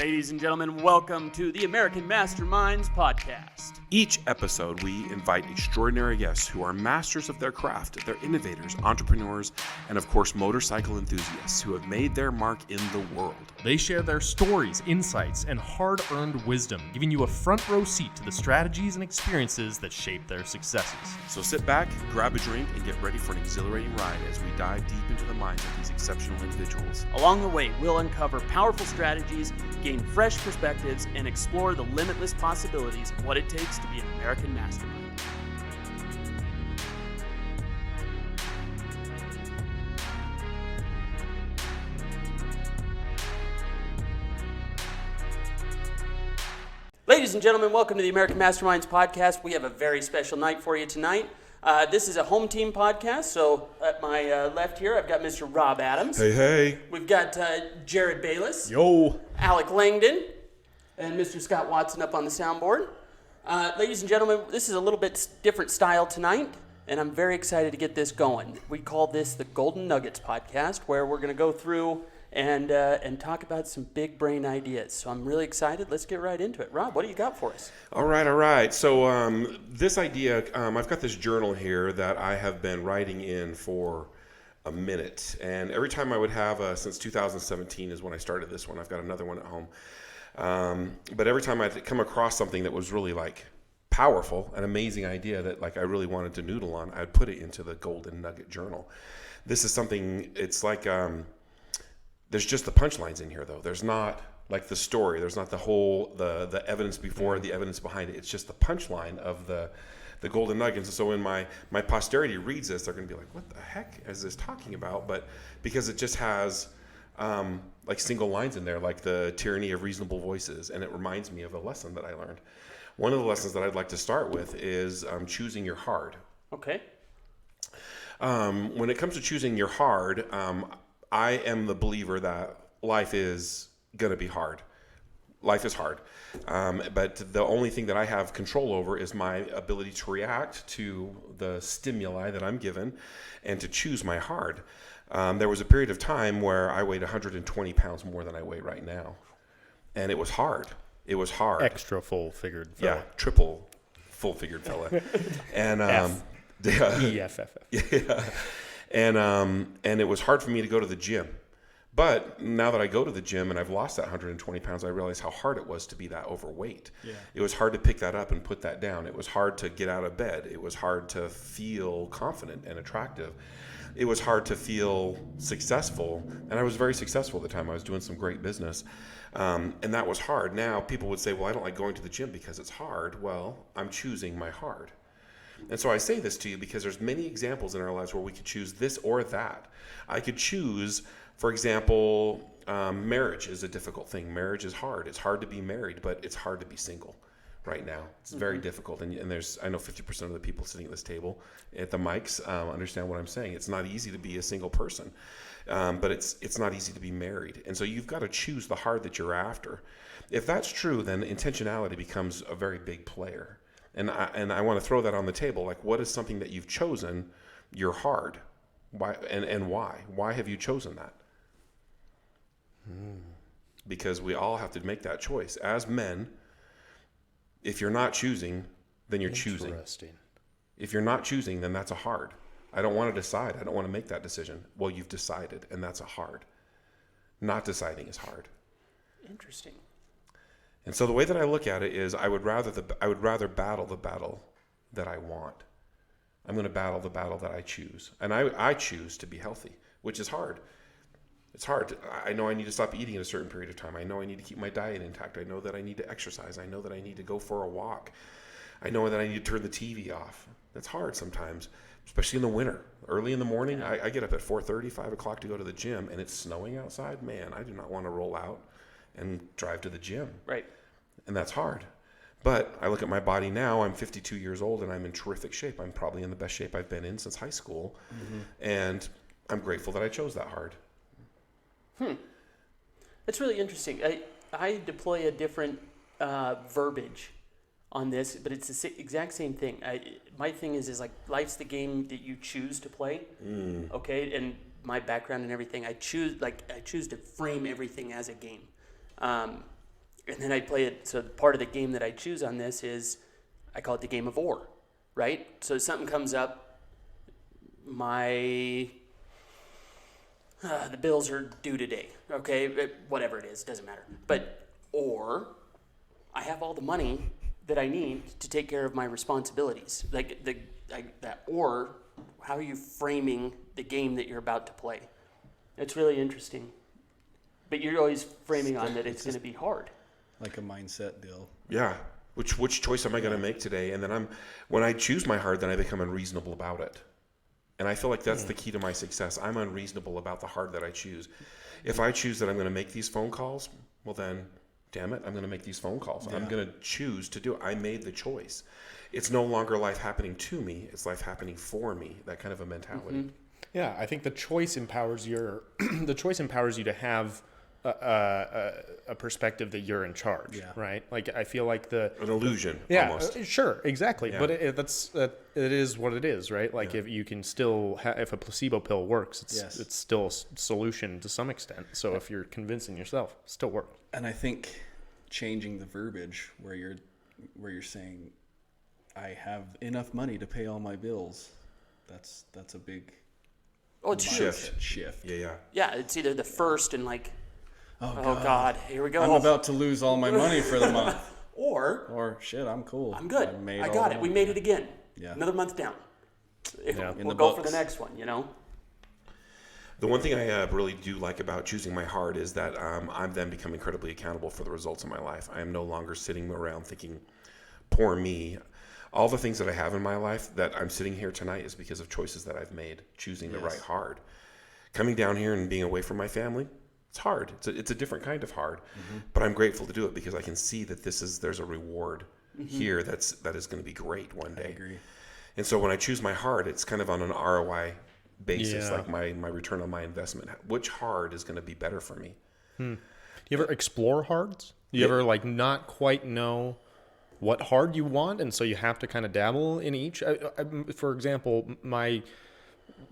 Ladies and gentlemen, welcome to the American Masterminds podcast. Each episode, we invite extraordinary guests who are masters of their craft. They're innovators, entrepreneurs, and of course, motorcycle enthusiasts who have made their mark in the world. They share their stories, insights, and hard-earned wisdom, giving you a front row seat to the strategies and experiences that shape their successes. So sit back, grab a drink, and get ready for an exhilarating ride as we dive deep into the minds of these exceptional individuals. Along the way, we'll uncover powerful strategies, gain fresh perspectives, and explore the limitless possibilities of what it takes to be an American mastermind. Ladies and gentlemen, welcome to the American Masterminds podcast. We have a very special night for you tonight. This is a home team podcast, so at my left here, I've got Mr. Rob Adams. Hey. We've got Jared Bayless. Yo! Alec Langdon. And Mr. Scott Watson up on the soundboard. Ladies and gentlemen, this is a little bit different style tonight, and I'm very excited to get this going. We call this the Golden Nuggets podcast, where we're going to go through and talk about some big brain ideas. So I'm really excited. Let's get right into it. Rob, what do you got for us? All right. So this idea, I've got this journal here that I have been writing in for a minute. And every time I would have, since 2017 is when I started this one, I've got another one at home. But every time I'd come across something that was really like powerful, an amazing idea that like I really wanted to noodle on, I'd put it into the Golden Nugget Journal. This is something, it's like, there's just the punchlines in here though. There's not like the story. There's not the whole, the evidence before, the evidence behind it. It's just the punchline of the Golden Nuggets. And so when my posterity reads this, they're going to be like, what the heck is this talking about? But because it just has, like single lines in there, like the tyranny of reasonable voices. And it reminds me of a lesson that I learned. One of the lessons that I'd like to start with is choosing your hard. Okay. When it comes to choosing your hard, I am the believer that life is going to be hard. Life is hard. But the only thing that I have control over is my ability to react to the stimuli that I'm given and to choose my hard. There was a period of time where I weighed 120 pounds more than I weigh right now. And it was hard. It was hard. Extra full-figured fella. Yeah, triple full-figured fella. And EFFF. Yeah. And it was hard for me to go to the gym. But now that I go to the gym and I've lost that 120 pounds, I realize how hard it was to be that overweight. Yeah. It was hard to pick that up and put that down. It was hard to get out of bed. It was hard to feel confident and attractive. It was hard to feel successful. And I was very successful at the time. I was doing some great business. And that was hard. Now people would say, well, I don't like going to the gym because it's hard. Well, I'm choosing my hard. And so I say this to you because there's many examples in our lives where we could choose this or that. I could choose, for example, marriage is a difficult thing. Marriage is hard. It's hard to be married, but it's hard to be single right now. It's very difficult. And there's, I know 50% of the people sitting at this table at the mics understand what I'm saying. It's not easy to be a single person, but it's not easy to be married. And so you've got to choose the hard that you're after. If that's true, then intentionality becomes a very big player. And I want to throw that on the table. Like, what is something that you've chosen your hard? Why and why? Why have you chosen that? Because we all have to make that choice. As men, if you're not choosing, then you're choosing. If you're not choosing, then that's a hard. I don't want to decide. I don't want to make that decision. Well, you've decided, and that's a hard. Not deciding is hard. Interesting. And so the way that I look at it is I would rather battle the battle that I want. I'm going to battle the battle that I choose. And I choose to be healthy, which is hard. It's hard. I know I need to stop eating at a certain period of time. I know I need to keep my diet intact. I know that I need to exercise. I know that I need to go for a walk. I know that I need to turn the TV off. That's hard sometimes, especially in the winter. Early in the morning, I get up at 4:30, 5 o'clock to go to the gym, and it's snowing outside. Man, I do not want to roll out and drive to the gym. Right. And that's hard. But I look at my body now, I'm 52 years old and I'm in terrific shape. I'm probably in the best shape I've been in since high school. And I'm grateful that I chose that hard. That's really interesting. I deploy a different verbiage on this, but it's the exact same thing. My thing is like life's the game that you choose to play. Okay, and my background and everything, I choose to frame everything as a game. And then I play it. So part of the game that I choose on this is, I call it the game of or, right? So something comes up, the bills are due today, okay? Whatever it is, doesn't matter. But, or, I have all the money that I need to take care of my responsibilities. Or, how are you framing the game that you're about to play? It's really interesting. But you're always framing on that it's going to be hard. Like a mindset deal. Yeah. Which choice am I going to make today? And then when I choose my hard, then I become unreasonable about it. And I feel like that's the key to my success. I'm unreasonable about the hard that I choose. If I choose that I'm going to make these phone calls, well then, damn it, I'm going to make these phone calls. Yeah. I'm going to choose to do it. I made the choice. It's no longer life happening to me. It's life happening for me. That kind of a mentality. Mm-hmm. Yeah, I think the choice empowers you to have a perspective that you're in charge, right? Like I feel like an illusion, almost. Sure, exactly. Yeah. But it is what it is, right? Like if you can still if a placebo pill works, it's still a solution to some extent. So if you're convincing yourself, it still works. And I think changing the verbiage where you're saying, I have enough money to pay all my bills. That's a big shift. Yeah. Yeah, it's either the first and like, oh God, here we go. I'm about to lose all my money for the month. or shit, I'm cool. I'm good. I got it. We made it again. Yeah. Another month down. We'll go for the next one, The one thing I really do like about choosing my hard is that I'm then become incredibly accountable for the results of my life. I am no longer sitting around thinking, poor me. All the things that I have in my life that I'm sitting here tonight is because of choices that I've made, choosing the right hard. Coming down here and being away from my family, it's hard. It's a different kind of hard, but I'm grateful to do it because I can see that there's a reward here that is going to be great one day. I agree. And so when I choose my hard, it's kind of on an ROI basis, like my return on my investment. Which hard is going to be better for me? Do you ever explore hards? Do you ever not quite know what hard you want, and so you have to kind of dabble in each? For example,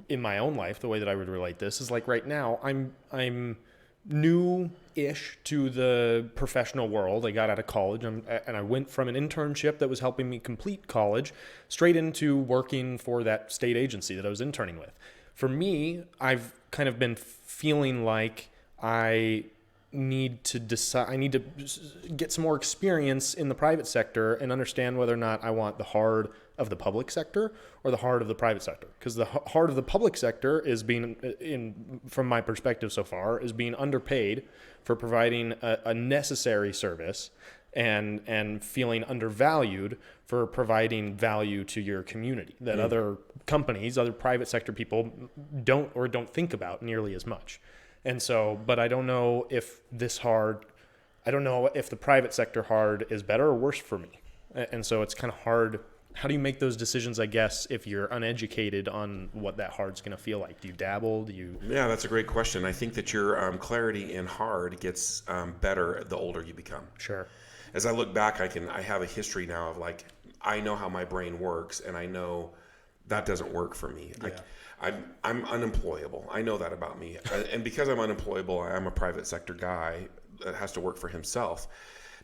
in my own life, the way that I would relate this is like right now, I'm new-ish to the professional world. I got out of college, and I went from an internship that was helping me complete college straight into working for that state agency that I was interning with. For me, I've kind of been feeling like I need to get some more experience in the private sector and understand whether or not I want the hard of the public sector or the hard of the private sector. Because the hard of the public sector is from my perspective so far, is being underpaid for providing a necessary service and feeling undervalued for providing value to your community that other companies, other private sector people don't think about nearly as much. And so, but I don't know if I don't know if the private sector hard is better or worse for me. And so it's kind of hard. How do you make those decisions, I guess, if you're uneducated on what that hard's going to feel like? Do you dabble? Yeah, that's a great question. I think that your clarity in hard gets better the older you become. Sure. As I look back, I have a history now of I know how my brain works, and I know that doesn't work for me. Yeah. I'm unemployable. I know that about me. And because I'm unemployable, I'm a private sector guy that has to work for himself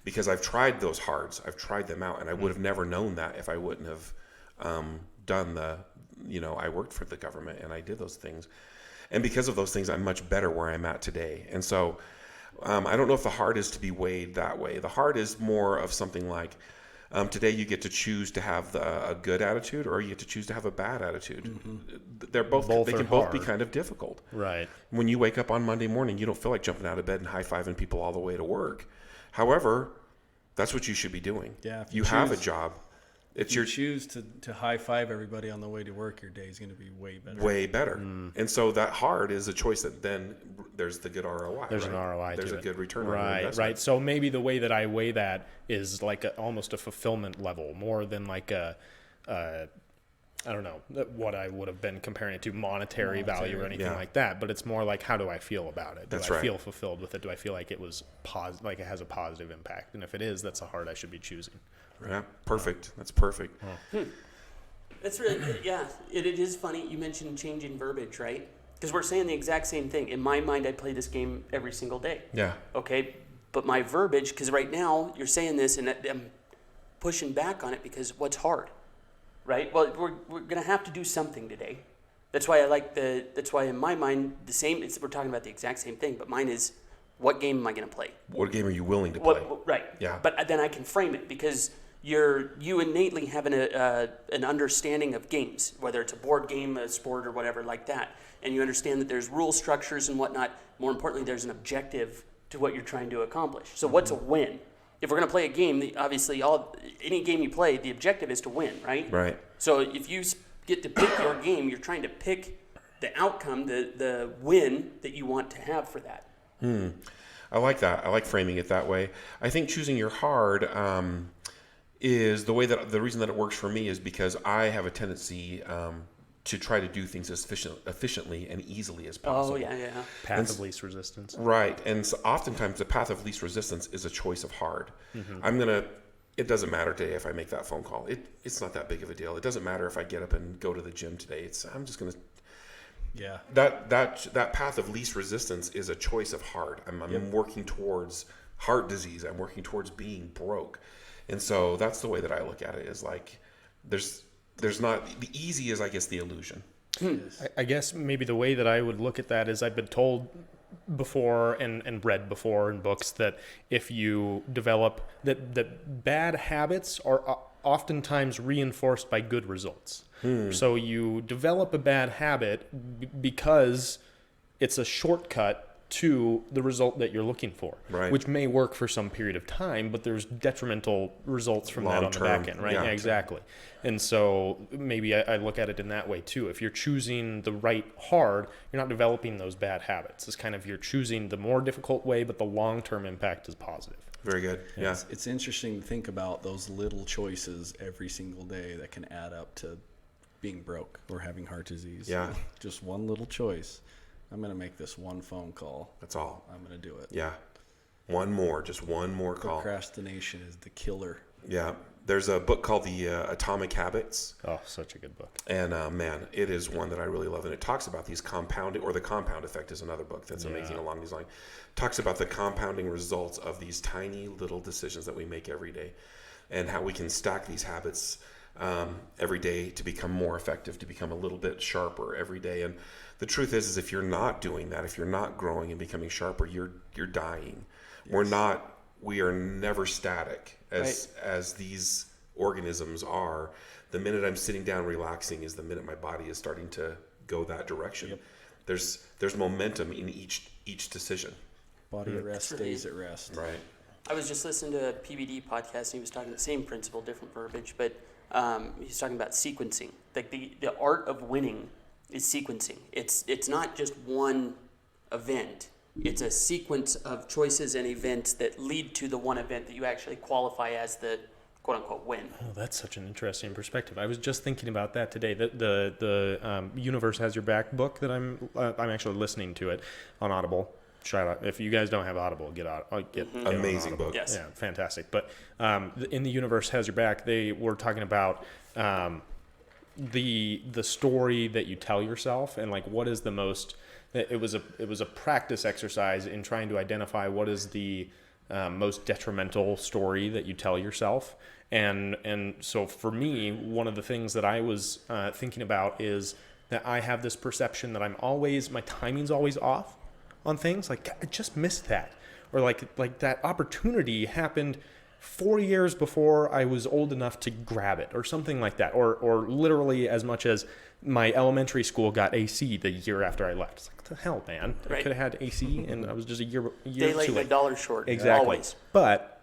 because I've tried those hards. I've tried them out, and I would have never known that if I wouldn't have done I worked for the government and I did those things. And because of those things, I'm much better where I'm at today. And so I don't know if the hard is to be weighed that way. The hard is more of something like, today you get to choose to have a good attitude, or you get to choose to have a bad attitude. They're both they can both be kind of difficult. Right. When you wake up on Monday morning, you don't feel like jumping out of bed and high-fiving people all the way to work. However, that's what you should be doing. Yeah. If you have a job. If you choose to high-five everybody on the way to work, your day is going to be way better. Way better. And so that hard is a choice that then there's the good ROI. There's an ROI. There's a good return on investment. Right. So maybe the way that I weigh that is like almost a fulfillment level, more than like I don't know what I would have been comparing it to monetary value or anything like that. But it's more like, how do I feel about it? Do I feel fulfilled with it? Do I feel like it was like it has a positive impact? And if it is, that's a hard I should be choosing. Yeah, perfect. That's perfect. That's really, it is funny. You mentioned changing verbiage, right? Because we're saying the exact same thing. In my mind, I play this game every single day. Yeah. Okay, but my verbiage, because right now you're saying this and I'm pushing back on it because what's hard, right? Well, we're going to have to do something today. That's why that's why in my mind, we're talking about the exact same thing, but mine is, what game am I going to play? What game are you willing to play? Right. Yeah. But then I can frame it because you innately have an understanding of games, whether it's a board game, a sport, or whatever like that. And you understand that there's rule structures and whatnot. More importantly, there's an objective to what you're trying to accomplish. So what's a win? If we're going to play a game, obviously any game you play, the objective is to win, right? Right. So if you get to pick your game, you're trying to pick the outcome, the win that you want to have for that. I like that. I like framing it that way. I think choosing your hard is the reason that it works for me is because I have a tendency to try to do things as efficiently and easily as possible. Oh, yeah. Path of least resistance. Right. And so oftentimes the path of least resistance is a choice of hard. It doesn't matter today if I make that phone call. It's not that big of a deal. It doesn't matter if I get up and go to the gym today. I'm just going to. Yeah. That path of least resistance is a choice of hard. I'm working towards heart disease. I'm working towards being broke. And so that's the way that I look at it, is like there's not, the easy is, I guess, the illusion. I guess maybe the way that I would look at that is I've been told before and read before in books that if you develop that bad habits are oftentimes reinforced by good results. So you develop a bad habit because it's a shortcut to the result that you're looking for, Right. which may work for some period of time, but there's detrimental results from that on the back end, right? Yeah. Yeah, exactly. And so maybe I look at it in that way too. If you're choosing the right hard, you're not developing those bad habits. It's kind of you're choosing the more difficult way, but the long-term impact is positive. Very good. Yeah. It's interesting to think about those little choices every single day that can add up to being broke or having heart disease. Yeah. Just one little choice. I'm going to make this one phone call. That's all. I'm going to do it. Yeah. Just one more call. Procrastination is the killer. Yeah. There's a book called The Atomic Habits. Oh, such a good book. And man, it is one that I really love. And it talks about these the compound effect is another book that's amazing along these lines. Talks about the compounding results of these tiny little decisions that we make every day and how we can stack these habits every day to become more effective, to become a little bit sharper every day. And the truth is if you're not doing that, if you're not growing and becoming sharper, you're dying. Yes. We are never static as these organisms are. The minute I'm sitting down relaxing is the minute my body is starting to go that direction. Yep. There's momentum in each decision. Body at rest stays at rest. Right. I was just listening to a PBD podcast, and he was talking the same principle, different verbiage, but he's talking about sequencing. Like the art of winning is sequencing. It's not just one event. It's a sequence of choices and events that lead to the one event that you actually qualify as the quote-unquote win. Oh, that's such an interesting perspective. I was just thinking about that today. The Universe Has Your Back book that I'm actually listening to it on Audible. Shout out. If you guys don't have Audible, get Amazing on book. Yes. Yeah, fantastic. But in The Universe Has Your Back, they were talking about the story that you tell yourself and like what is the most. It was a practice exercise in trying to identify what is the most detrimental story that you tell yourself. And so for me, one of the things that I was thinking about is that I have this perception that my timing's always off on things. Like, I just missed that. Or like that opportunity happened 4 years before I was old enough to grab it, or something like that. Or literally as much as my elementary school got AC the year after I left. It's like, what the hell, man? I Right. could have had AC and I was just a year Day late, too and a late. dollar short. Exactly. Always. But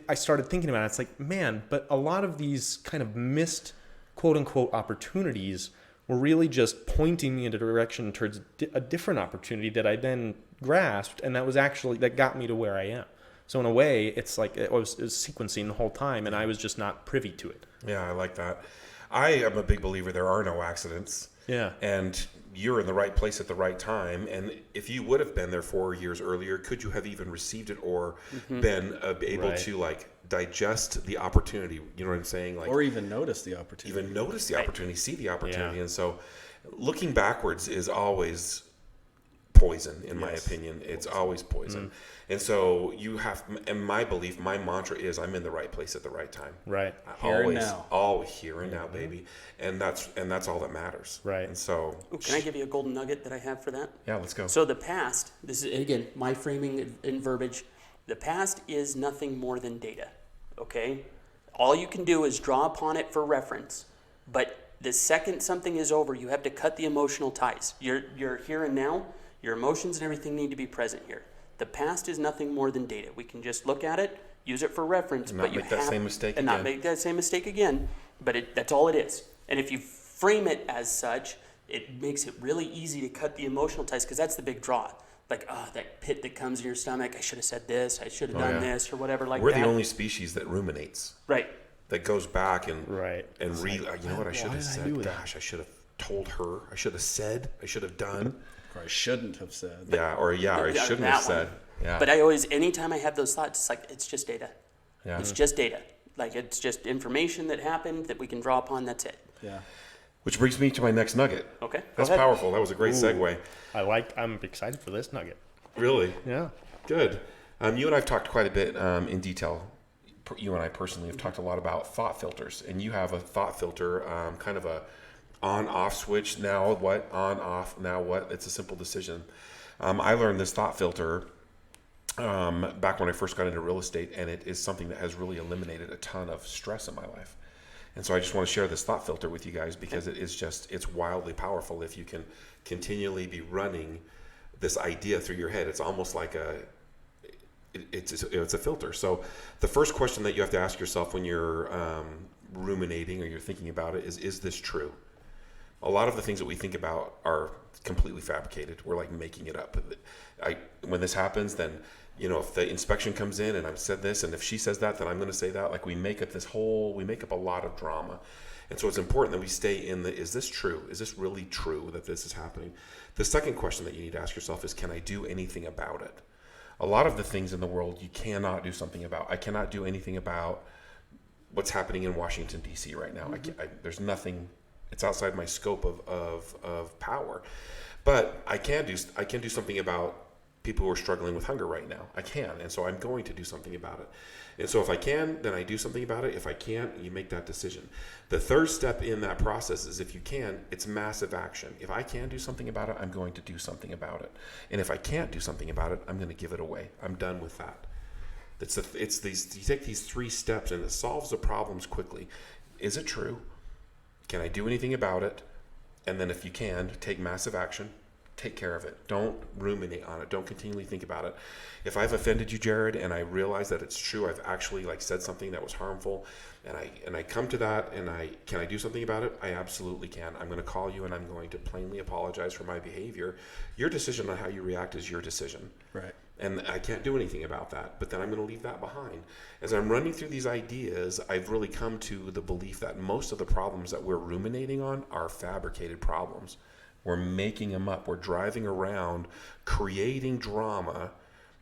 I started thinking about it. It's like, man, but a lot of these kind of missed quote unquote opportunities were really just pointing me in a direction towards a different opportunity that I then grasped. And that got me to where I am. So in a way, it's like it was sequencing the whole time and I was just not privy to it. Yeah, I like that. I am a big believer there are no accidents. Yeah. And you're in the right place at the right time. And if you would have been there 4 years earlier, could you have even received it or been able Right. to like digest the opportunity? You know what I'm saying? Like, Or even notice the opportunity. even notice the opportunity, see the opportunity. Yeah. And so looking backwards is always poison, in my Yes. opinion. It's always poison. And so you have, and my belief, my mantra is I'm in the right place at the right time. Right. Here and now. Always here and now, baby. And that's all that matters. Right. And so, Ooh, can I give you a golden nugget that I have for that? yeah, let's go. So the past, this is again my framing and verbiage. The past is nothing more than data. Okay, all you can do is draw upon it for reference. But the second something is over, you have to cut the emotional ties. You're here and now. Your emotions and everything need to be present here. The past is nothing more than data. We can just look at it, use it for reference, And but not you make that have same mistake and not again. make that same mistake again. But that's all it is. And if you frame it as such, it makes it really easy to cut the emotional ties because that's the big draw. Like, that pit that comes in your stomach. I should have said this. I should have done yeah. this or whatever like We're that. the only species that ruminates, Right. that goes back and Right. and you know what I should have did I said? do that? Gosh, I should have told her. I should have said. I should have done. Or I shouldn't have said. Or I Yeah, shouldn't that have said. one. Yeah. But I always, anytime I have those thoughts, it's like, it's just data. yeah. It's just data. Like, it's just information that happened that we can draw upon. That's it. Yeah. Which brings me to my next nugget. Okay. Go That's ahead. powerful. That was a great segue. I'm excited for this nugget. Really Yeah. good. You and I've talked quite a bit in detail. You and I personally have talked a lot about thought filters, and you have a thought filter, kind of a on-off switch. Now what? On-off. Now what? It's a simple decision. I learned this thought filter back when I first got into real estate, and it is something that has really eliminated a ton of stress in my life. And so I just want to share this thought filter with you guys because it's wildly powerful if you can continually be running this idea through your head. It's almost like it's a filter. So the first question that you have to ask yourself when you're ruminating or you're thinking about it is this true? A lot of the things that we think about are completely fabricated. We're like making it up. When this happens, then, if the inspection comes in and I've said this, and if she says that, then I'm going to say that. Like we make up a lot of drama. And so it's important that we stay is this true? Is this really true that this is happening? The second question that you need to ask yourself is, can I do anything about it? A lot of the things in the world you cannot do something about. I cannot do anything about what's happening in Washington, D.C. right now. There's nothing. It's outside my scope of power. But I can do something about people who are struggling with hunger right now. I can, and so I'm going to do something about it. And so if I can, then I do something about it. If I can't, you make that decision. The third step in that process is, if you can, it's massive action. If I can do something about it, I'm going to do something about it. And if I can't do something about it, I'm going to give it away. I'm done with that. It's these. You take these 3 steps, and it solves the problems quickly. Is it true? Can I do anything about it? And then if you can, take massive action. Take care of it. Don't ruminate on it. Don't continually think about it. If I've offended you, Jared, and I realize that it's true, I've actually said something that was harmful, and I come to that, and can I do something about it? I absolutely can. I'm going to call you, and I'm going to plainly apologize for my behavior. Your decision on how you react is your decision. Right. And I can't do anything about that, but then I'm going to leave that behind. As I'm running through these ideas, I've really come to the belief that most of the problems that we're ruminating on are fabricated problems. We're making them up. We're driving around, creating drama.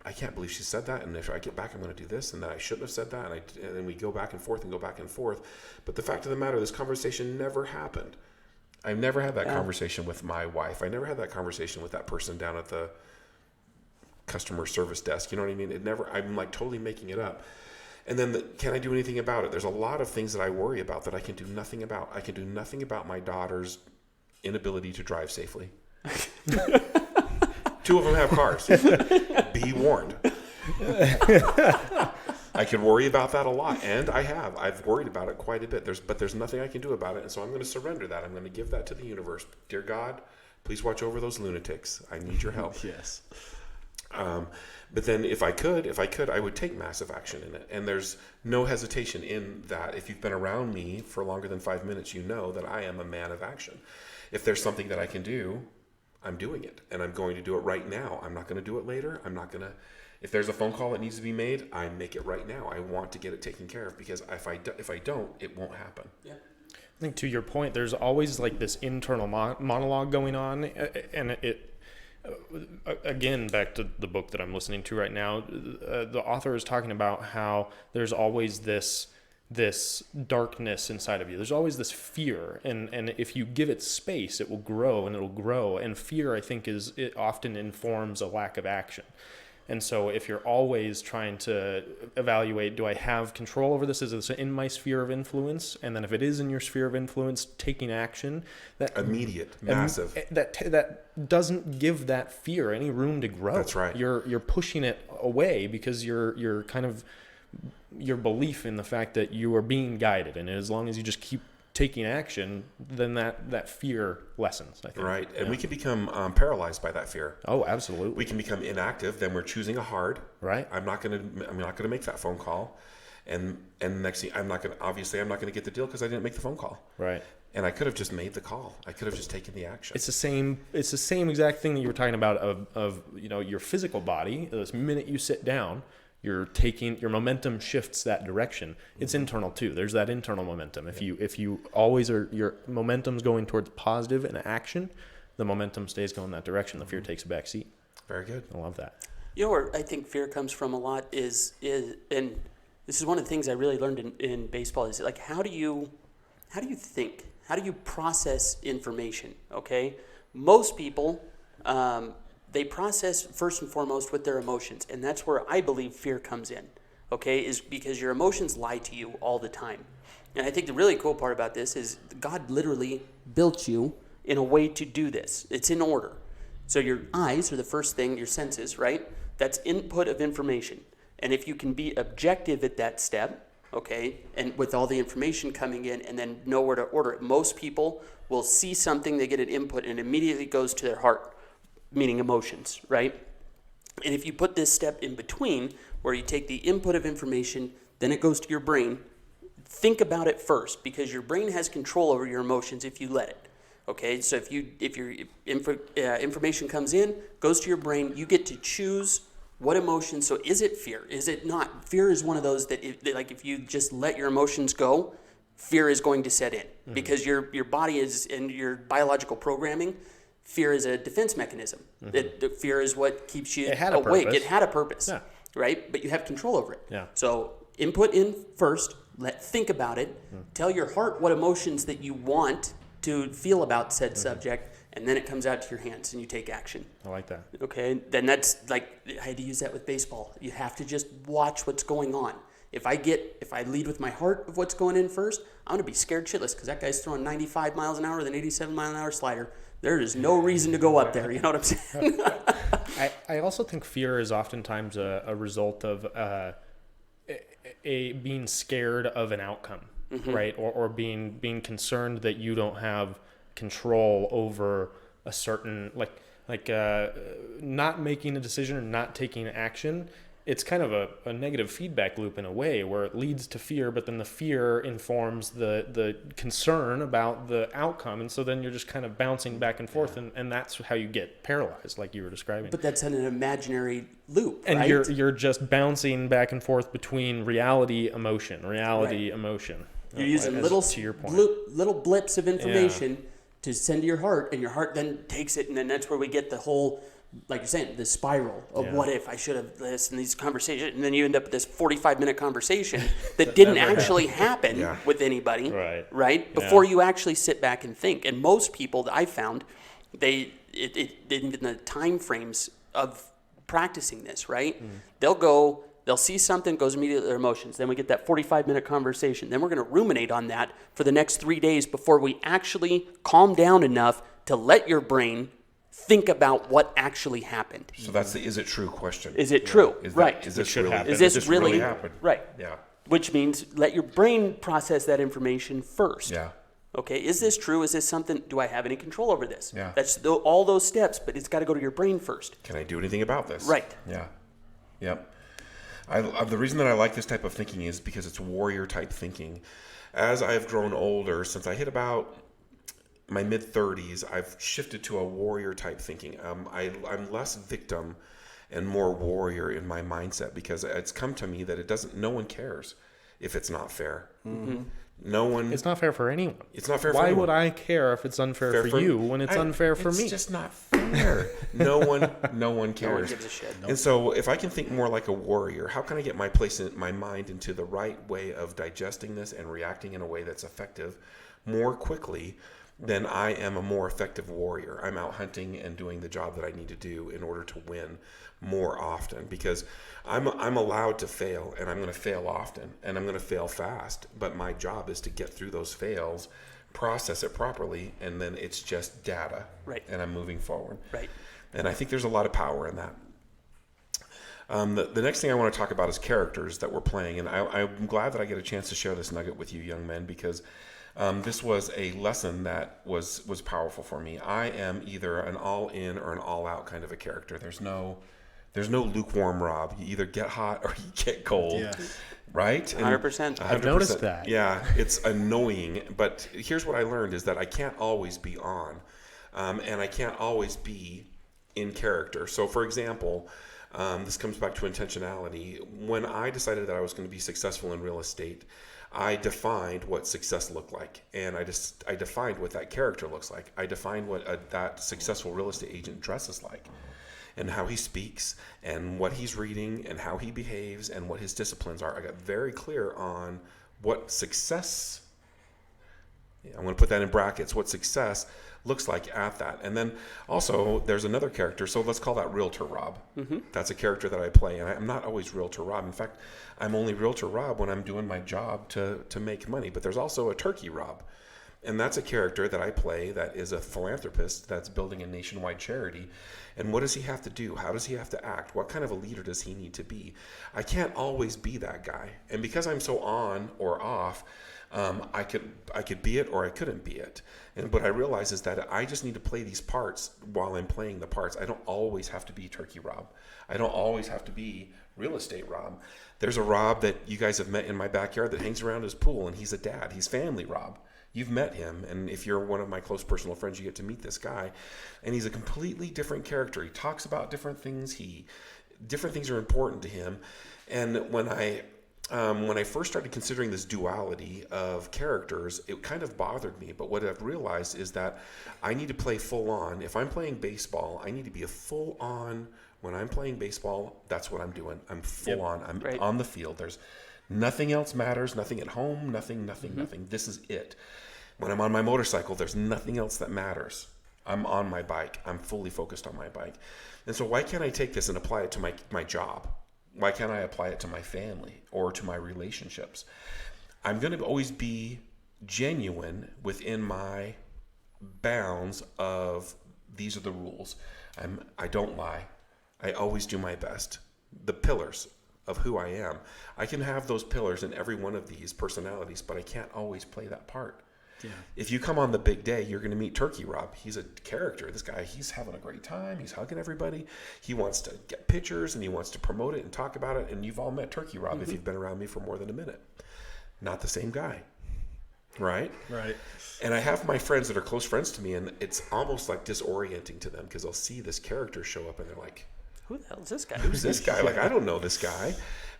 I can't believe she said that, and if I get back, I'm going to do this, and then I shouldn't have said that, and then we go back and forth and go back and forth. But the fact of the matter, this conversation never happened. I've never had that conversation with my wife. I never had that conversation with that person down at the customer service desk. You know what I mean? I'm totally making it up. And then can I do anything about it? There's a lot of things that I worry about that I can do nothing about. I can do nothing about my daughter's inability to drive safely. 2 of them have cars. Be warned. I could worry about that a lot, and I've worried about it quite a bit. But there's nothing I can do about it, and so I'm going to surrender that. I'm going to give that to the universe. Dear God, please watch over those lunatics. I need your help. Yes. But then if I could, I would take massive action in it. And there's no hesitation in that. If you've been around me for longer than 5 minutes, you know that I am a man of action. If there's something that I can do, I'm doing it. And I'm going to do it right now. I'm not going to do it later. If there's a phone call that needs to be made, I make it right now. I want to get it taken care of, because if I don't, it won't happen. Yeah. I think to your point, there's always this internal monologue going on, and it again, back to the book that I'm listening to right now, the author is talking about how there's always this this darkness inside of you. There's always this fear, and if you give it space, it will grow and it'll grow. And fear, I think, it often informs a lack of action. And so if you're always trying to evaluate, do I have control over this? Is this in my sphere of influence? And then if it is in your sphere of influence, taking action, that Immediate, massive. that doesn't give that fear any room to grow. That's right. You're pushing it away because you're kind of your belief in the fact that you are being guided, and as long as you just keep taking action, then that fear lessens, I think. Right, and we can become paralyzed by that fear. Oh, absolutely. We can become inactive. Then we're choosing a hard. Right. I'm not gonna make that phone call, and next thing I'm not gonna get the deal because I didn't make the phone call. Right. And I could have just made the call. I could have just taken the action. It's the same exact thing that you were talking about of your physical body. This minute you sit down, your momentum shifts that direction. It's internal too. There's that internal momentum. If you always your momentum's going towards positive and action, the momentum stays going that direction. The fear takes a back seat. Very good. I love that. Where I think fear comes from a lot is and this is one of the things I really learned in baseball is like how do you think? How do you process information? Okay, most people they process first and foremost with their emotions, and that's where I believe fear comes in. Okay, is because your emotions lie to you all the time. And I think the really cool part about this is God literally built you in a way to do this. It's in order. So your eyes are the first thing, your senses, right? That's input of information. And if you can be objective at that step, okay, and with all the information coming in and then know where to order it, most people will see something, they get an input, and it immediately goes to their heart, meaning emotions, right? And if you put this step in between, where you take the input of information, then it goes to your brain, think about it first, because your brain has control over your emotions if you let it. Okay, so if your information comes in, goes to your brain, you get to choose what emotion. So is it fear? Is it not? Fear is one of those that if you just let your emotions go, fear is going to set in because your body is in your biological programming. Fear is a defense mechanism. Fear is what keeps you awake. It had a purpose, right? But you have control over it. Yeah. So input in first. Think about it. Tell your heart what emotions that you want to feel about said subject, and then it comes out to your hands and you take action. I like that. Okay, then that's like, I had to use that with baseball. You have to just watch what's going on. If I lead with my heart of what's going in first, I'm going to be scared shitless because that guy's throwing 95 miles an hour with an 87 mile an hour slider. There is no reason to go up there. You know what I'm saying? I also think fear is oftentimes a result of being scared of an outcome, right? Or being concerned that you don't have control over a certain not making a decision or not taking action. It's kind of a negative feedback loop in a way where it leads to fear, but then the fear informs the concern about the outcome. And so then you're just kind of bouncing back and forth, and that's how you get paralyzed, like you were describing. But that's an imaginary loop, and right? you're just bouncing back and forth between reality, emotion. You're using little blips of information to send to your heart, and your heart then takes it, and then that's where we get the whole, like you're saying, the spiral of what if I should have this and these conversations, and then you end up with this 45-minute conversation that didn't actually happen with anybody, right? Before you actually sit back and think. And most people that I found, in the time frames of practicing this, right? They'll see something, goes immediately to their emotions. Then we get that 45-minute conversation. Then we're going to ruminate on that for the next 3 days before we actually calm down enough to let your brain think about what actually happened. So that's the is it true question. Is it true? Right. Is this really happen? Is this really happen? Right. Yeah. Which means let your brain process that information first. Yeah. Okay, is this true? Is this something, do I have any control over this? Yeah. That's all those steps, but it's got to go to your brain first. Can I do anything about this? Right. Yeah. Yep. The reason that I like this type of thinking is because it's warrior type thinking. As I've grown older, since I hit about my mid-30s, I've shifted to a warrior type thinking. I'm less victim and more warrior in my mindset because it's come to me that no one cares. if it's not fair. No one. It's not fair for anyone. It's not fair for Why anyone. would I care if it's unfair for you when it's unfair for me? It's just not fair. No one cares. No one gives a shit. And so if I can think more like a warrior, how can I get my mind into the right way of digesting this and reacting in a way that's effective more quickly? Then I am a more effective warrior. I'm out hunting and doing the job that I need to do in order to win more often, because I'm allowed to fail, and I'm going to fail often, and I'm going to fail fast. But my job is to get through those fails, process it properly, and then it's just data. Right. And I'm moving forward. Right. And I think there's a lot of power in that. The next thing I want to talk about is characters that we're playing, and I'm glad that I get a chance to share this nugget with you, young men, because this was a lesson that was powerful for me. I am either an all-in or an all-out kind of a character. There's no lukewarm Rob. You either get hot or you get cold, right? And 100%. I've noticed that. Yeah, it's annoying. But here's what I learned is that I can't always be on, and I can't always be in character. So, for example, this comes back to intentionality. When I decided that I was going to be successful in real estate, I defined what success looked like, and I defined what that character looks like. I defined what that successful real estate agent dresses like, and how he speaks, and what he's reading, and how he behaves, and what his disciplines are. I got very clear on what success, I'm going to put that in brackets, what success looks like at that. And then also there's another character, so let's call that Realtor Rob. That's a character that I play, and I'm not always Realtor Rob. In fact, I'm only Realtor Rob when I'm doing my job to make money. But there's also a Turkey Rob, and that's a character that I play that is a philanthropist that's building a nationwide charity. And what does he have to do? How does he have to act? What kind of a leader does he need to be? I can't always be that guy. And because I'm so on or off, I could be it or I couldn't be it. And what I realize is that I just need to play these parts while I'm playing the parts. I don't always have to be Turkey Rob. I don't always have to be Real Estate Rob. There's a Rob that you guys have met in my backyard that hangs around his pool, and he's a dad. He's family Rob. You've met him, and if you're one of my close personal friends, you get to meet this guy, and he's a completely different character. He talks about different things. Different things are important to him. And when I first started considering this duality of characters, it kind of bothered me. But what I've realized is that I need to play full on. If I'm playing baseball, I need to be a full on. When I'm playing baseball, that's what I'm doing. I'm full on. I'm on the field. There's nothing else matters. Nothing at home. Nothing. This is it. When I'm on my motorcycle, there's nothing else that matters. I'm on my bike. I'm fully focused on my bike. And so why can't I take this and apply it to my job? Why can't I apply it to my family or to my relationships? I'm going to always be genuine within my bounds of these are the rules. I don't lie. I always do my best. The pillars of who I am. I can have those pillars in every one of these personalities, but I can't always play that part. Yeah. If you come on the big day, you're going to meet Turkey Rob. He's a character. This guy, he's having a great time. He's hugging everybody. He wants to get pictures, and he wants to promote it and talk about it. And you've all met Turkey Rob if you've been around me for more than a minute. Not the same guy, right? Right. And I have my friends that are close friends to me, and it's almost like disorienting to them because they'll see this character show up, and they're like, Who the hell is this guy? who's this guy? Like, I don't know this guy.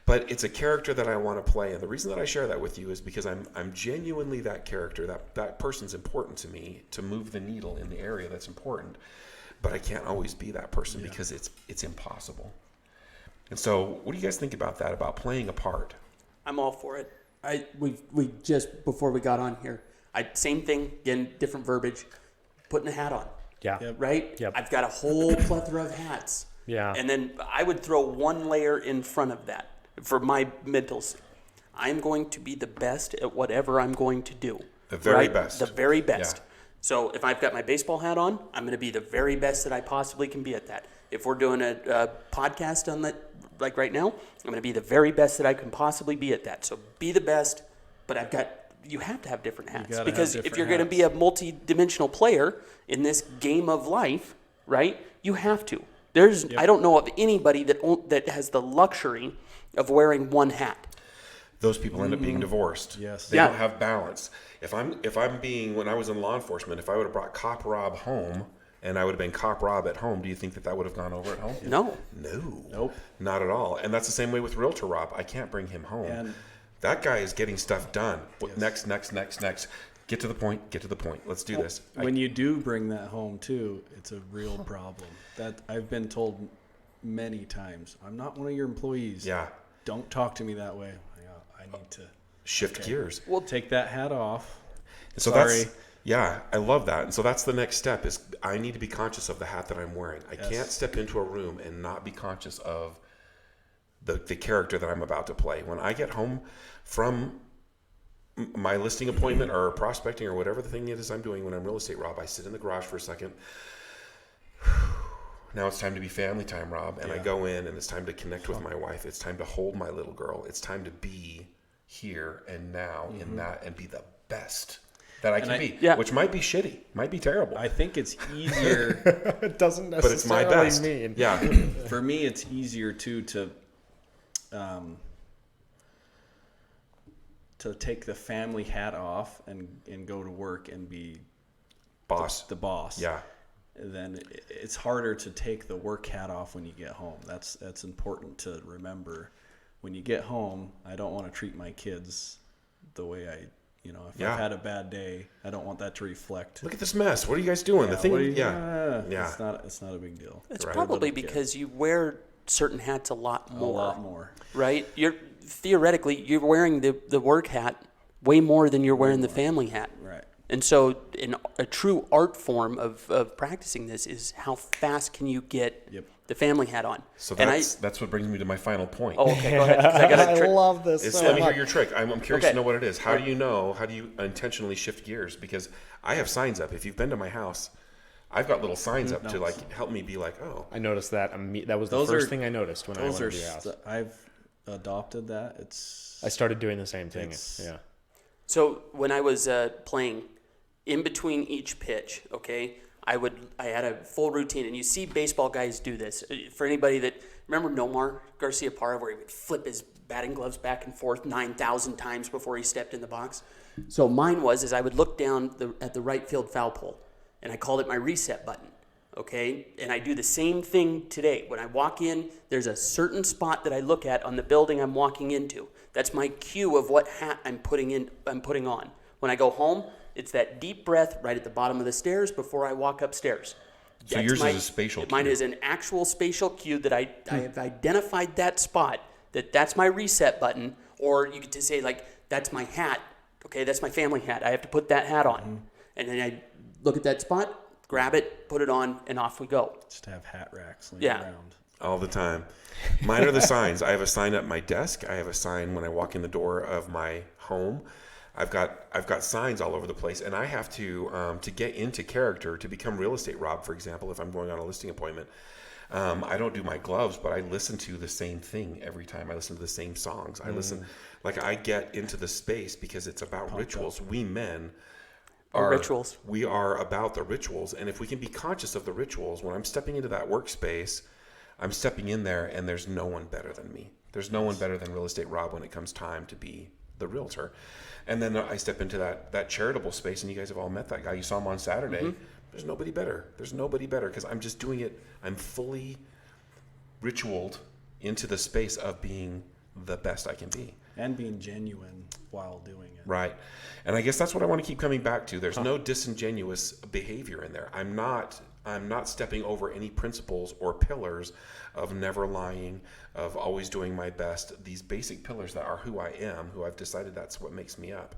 But it's a character that I want to play. And the reason that I share that with you is because I'm genuinely that character. That person's important to me to move the needle in the area that's important. But I can't always be that person because it's impossible. And so what do you guys think about that, about playing a part? I'm all for it. We just, before we got on here, same thing, again, different verbiage, putting a hat on. Yeah. Yep. Right? Yep. I've got a whole plethora of hats. Yeah. And then I would throw one layer in front of that for my mentals. I'm going to be the best at whatever I'm going to do. The very best. The very best. Yeah. So if I've got my baseball hat on, I'm going to be the very best that I possibly can be at that. If we're doing a podcast on that, like right now, I'm going to be the very best that I can possibly be at that. So be the best, but you have to have different hats. gotta Because have if different you're going to be a multi-dimensional player in this game of life, right, you have to. I don't know of anybody that has the luxury of wearing one hat. Those people end up being divorced. Yes. They don't have balance. When I was in law enforcement, if I would have brought Cop Rob home and I would have been Cop Rob at home, do you think that would have gone over at home? No. No. Nope. Not at all. And that's the same way with Realtor Rob. I can't bring him home. And That guy is getting stuff done. Next. Get to the point. Get to the point. Let's do this. When you do bring that home too, it's a real problem. That I've been told many times. I'm not one of your employees. Yeah. Don't talk to me that way. I need to Shift gears. We'll take that hat off. So Sorry. I love that. And so that's the next step is I need to be conscious of the hat that I'm wearing. I can't step into a room and not be conscious of the character that I'm about to play. When I get home from my listing appointment or prospecting or whatever the thing is I'm doing when I'm real estate Rob, I sit in the garage for a second. Now it's time to be family time, Rob. And I go in and it's time to connect with my wife. It's time to hold my little girl. It's time to be here and now in that and be the best that I can be, which might be shitty, might be terrible. I think it's easier. It doesn't but it's my best. mean. Yeah. For me, it's easier to take the family hat off and go to work and be Boss. the boss. Yeah. Then it's harder to take the work hat off when you get home. That's important to remember. When you get home, I don't want to treat my kids the way if I've had a bad day, I don't want that to reflect. Look at this mess. What are you guys doing? The thing, yeah. It's not a big deal. It's probably because you wear certain hats a lot more. Right? Theoretically, you're wearing the work hat way more than you're wearing the family hat. Right. And so a true art form of practicing this is how fast can you get the family hat on. So that's what brings me to my final point. Oh, okay, go ahead. 'Cause I got a trick. I love this so Let me much. hear your trick. I'm curious to know what it is. How do you intentionally shift gears? Because I have signs up. If you've been to my house, I've got little signs up to help me be like, oh. I noticed that. That was the first thing I noticed when I went to your house. I've adopted that. I started doing the same thing. Yeah. So when I was playing, in between each pitch, okay, I had a full routine, and you see baseball guys do this. For anybody that remember Nomar Garciaparra, where he would flip his batting gloves back and forth 9,000 times before he stepped in the box. So mine was I would look down at the right field foul pole, and I called it my reset button. Okay, and I do the same thing today. When I walk in, there's a certain spot that I look at on the building I'm walking into. That's my cue of what hat I'm putting on. When I go home, it's that deep breath right at the bottom of the stairs before I walk upstairs. So yours is a spatial cue. Mine is an actual spatial cue that I have identified that spot, that's my reset button, or you get to say, that's my hat. Okay, that's my family hat. I have to put that hat on. And then I look at that spot, grab it, put it on, and off we go. Just have hat racks laying around. All the time. Mine are the signs. I have a sign at my desk. I have a sign when I walk in the door of my home. I've got signs all over the place, and I have to get into character to become real estate Rob, for example, if I'm going on a listing appointment. I don't do my gloves, but I listen to the same thing every time. I listen to the same songs. I listen, I get into the space because it's about rituals. We men are rituals. We are about the rituals, and if we can be conscious of the rituals, when I'm stepping into that workspace, I'm stepping in there, and there's no one better than me. There's no one better than real estate Rob when it comes time to be the realtor. And then I step into that charitable space, and you guys have all met that guy. You saw him on Saturday. Mm-hmm. There's nobody better. There's nobody better because I'm just doing it. I'm fully ritualed into the space of being the best I can be. And being genuine while doing it. Right. And I guess that's what I want to keep coming back to. There's no disingenuous behavior in there. I'm not stepping over any principles or pillars of never lying, of always doing my best. These basic pillars that are who I am, who I've decided that's what makes me up,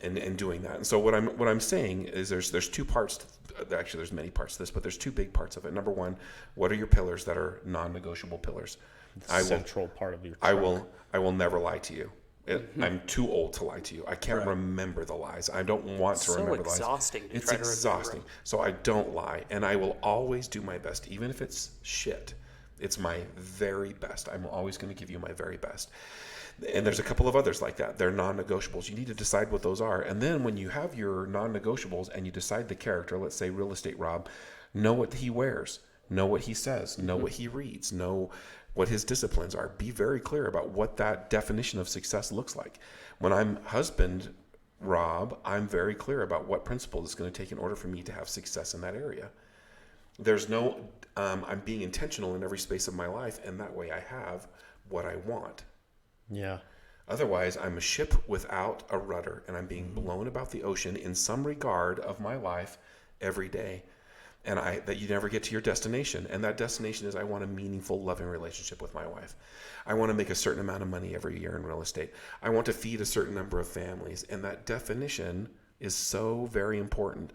and doing that. And so what I'm saying is there's two parts. Actually, there's many parts to this, but there's two big parts of it. Number one, what are your pillars that are non-negotiable pillars? Central part of your. I will never lie to you. I'm too old to lie to you. I can't remember the lies. I don't want to remember the lies. It's exhausting. So I don't lie, and I will always do my best, even if it's shit. It's my very best. I'm always going to give you my very best. And there's a couple of others like that. They're non-negotiables. You need to decide what those are. And then when you have your non-negotiables and you decide the character, let's say real estate Rob, know what he wears, know what he says, know what he reads, know what his disciplines are. Be very clear about what that definition of success looks like. When I'm husband Rob, I'm very clear about what principle it's going to take in order for me to have success in that area. There's no, I'm being intentional in every space of my life, and that way I have what I want. Yeah. Otherwise, I'm a ship without a rudder, and I'm being blown about the ocean in some regard of my life every day. And that you never get to your destination. And that destination is I want a meaningful, loving relationship with my wife. I want to make a certain amount of money every year in real estate. I want to feed a certain number of families. And that definition is so very important.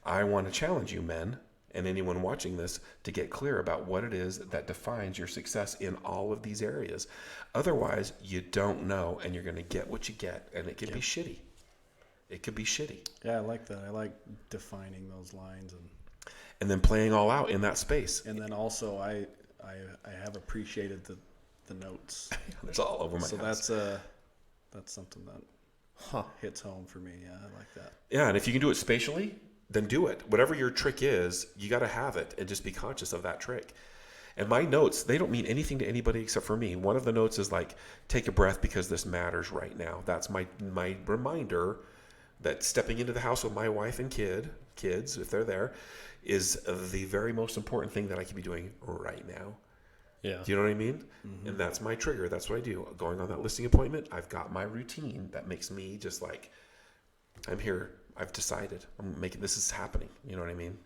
I want to challenge you, men, and anyone watching this, to get clear about what it is that defines your success in all of these areas. Otherwise, you don't know, and you're going to get what you get, and it could be shitty. It could be shitty. Yeah, I like that. I like defining those lines And then playing all out in that space. and then also I have appreciated the notes. It's all over my So house. that's something that hits home for me. Yeah, I like that. Yeah, and if you can do it spatially, then do it. Whatever your trick is, you got to have it and just be conscious of that trick. And my notes, they don't mean anything to anybody except for me. One of the notes is like, take a breath because this matters right now. That's my reminder that stepping into the house with my wife and kids, if they're there, is the very most important thing that I can be doing right now. Yeah. Do you know what I mean? Mm-hmm. And that's my trigger. That's what I do. Going on that listing appointment, I've got my routine that makes me just like, I'm here. I've decided. This is happening. You know what I mean?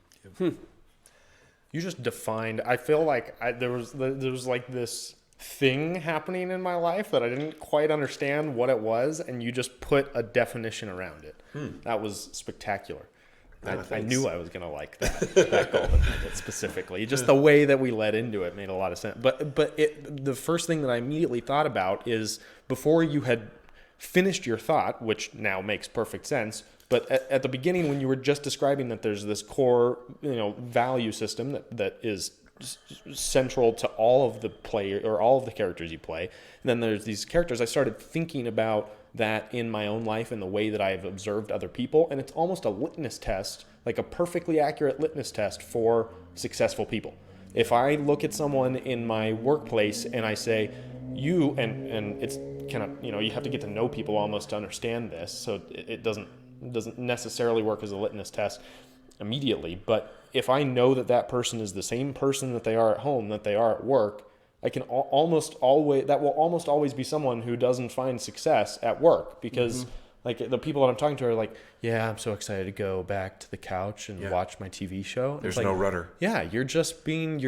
You just defined. I feel like there was like this thing happening in my life that I didn't quite understand what it was, and you just put a definition around it. That was spectacular. I knew I was gonna like that golden nugget specifically. Just the way that we led into it made a lot of sense. But the first thing that I immediately thought about is before you had finished your thought, which now makes perfect sense. But at the beginning, when you were just describing that there's this core, value system that is central to all of the player or all of the characters you play, and then there's these characters, I started thinking about that in my own life and the way that I've observed other people, and it's almost a litmus test, like a perfectly accurate litmus test for successful people. If I look at someone in my workplace and I say, you, and it's kind of, you have to get to know people almost to understand this, so it doesn't necessarily work as a litmus test immediately. But if I know that person is the same person that they are at home, that they are at work, I can almost always be someone who doesn't find success at work, because like the people that I'm talking to are like, yeah, I'm so excited to go back to the couch and watch my TV show. There's like, no rudder. Yeah, you're just being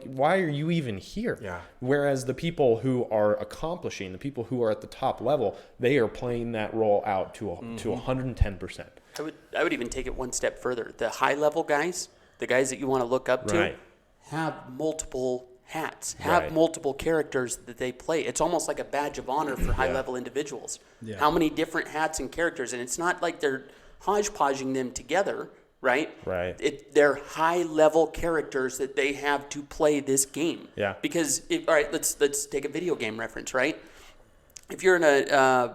why are you even here? Yeah. Whereas the people who are accomplishing, the people who are at the top level, they are playing that role out to 110%. I would even take it one step further. The high level guys, the guys that you want to look up to, Right. have multiple hats, have Right. multiple characters that they play. It's almost like a badge of honor for high level individuals. Yeah. How many different hats and characters, and it's not like they're hodgepodging them together, right? Right. They're high level characters that they have to play this game. Yeah. Because all right, let's take a video game reference, right? If you're in a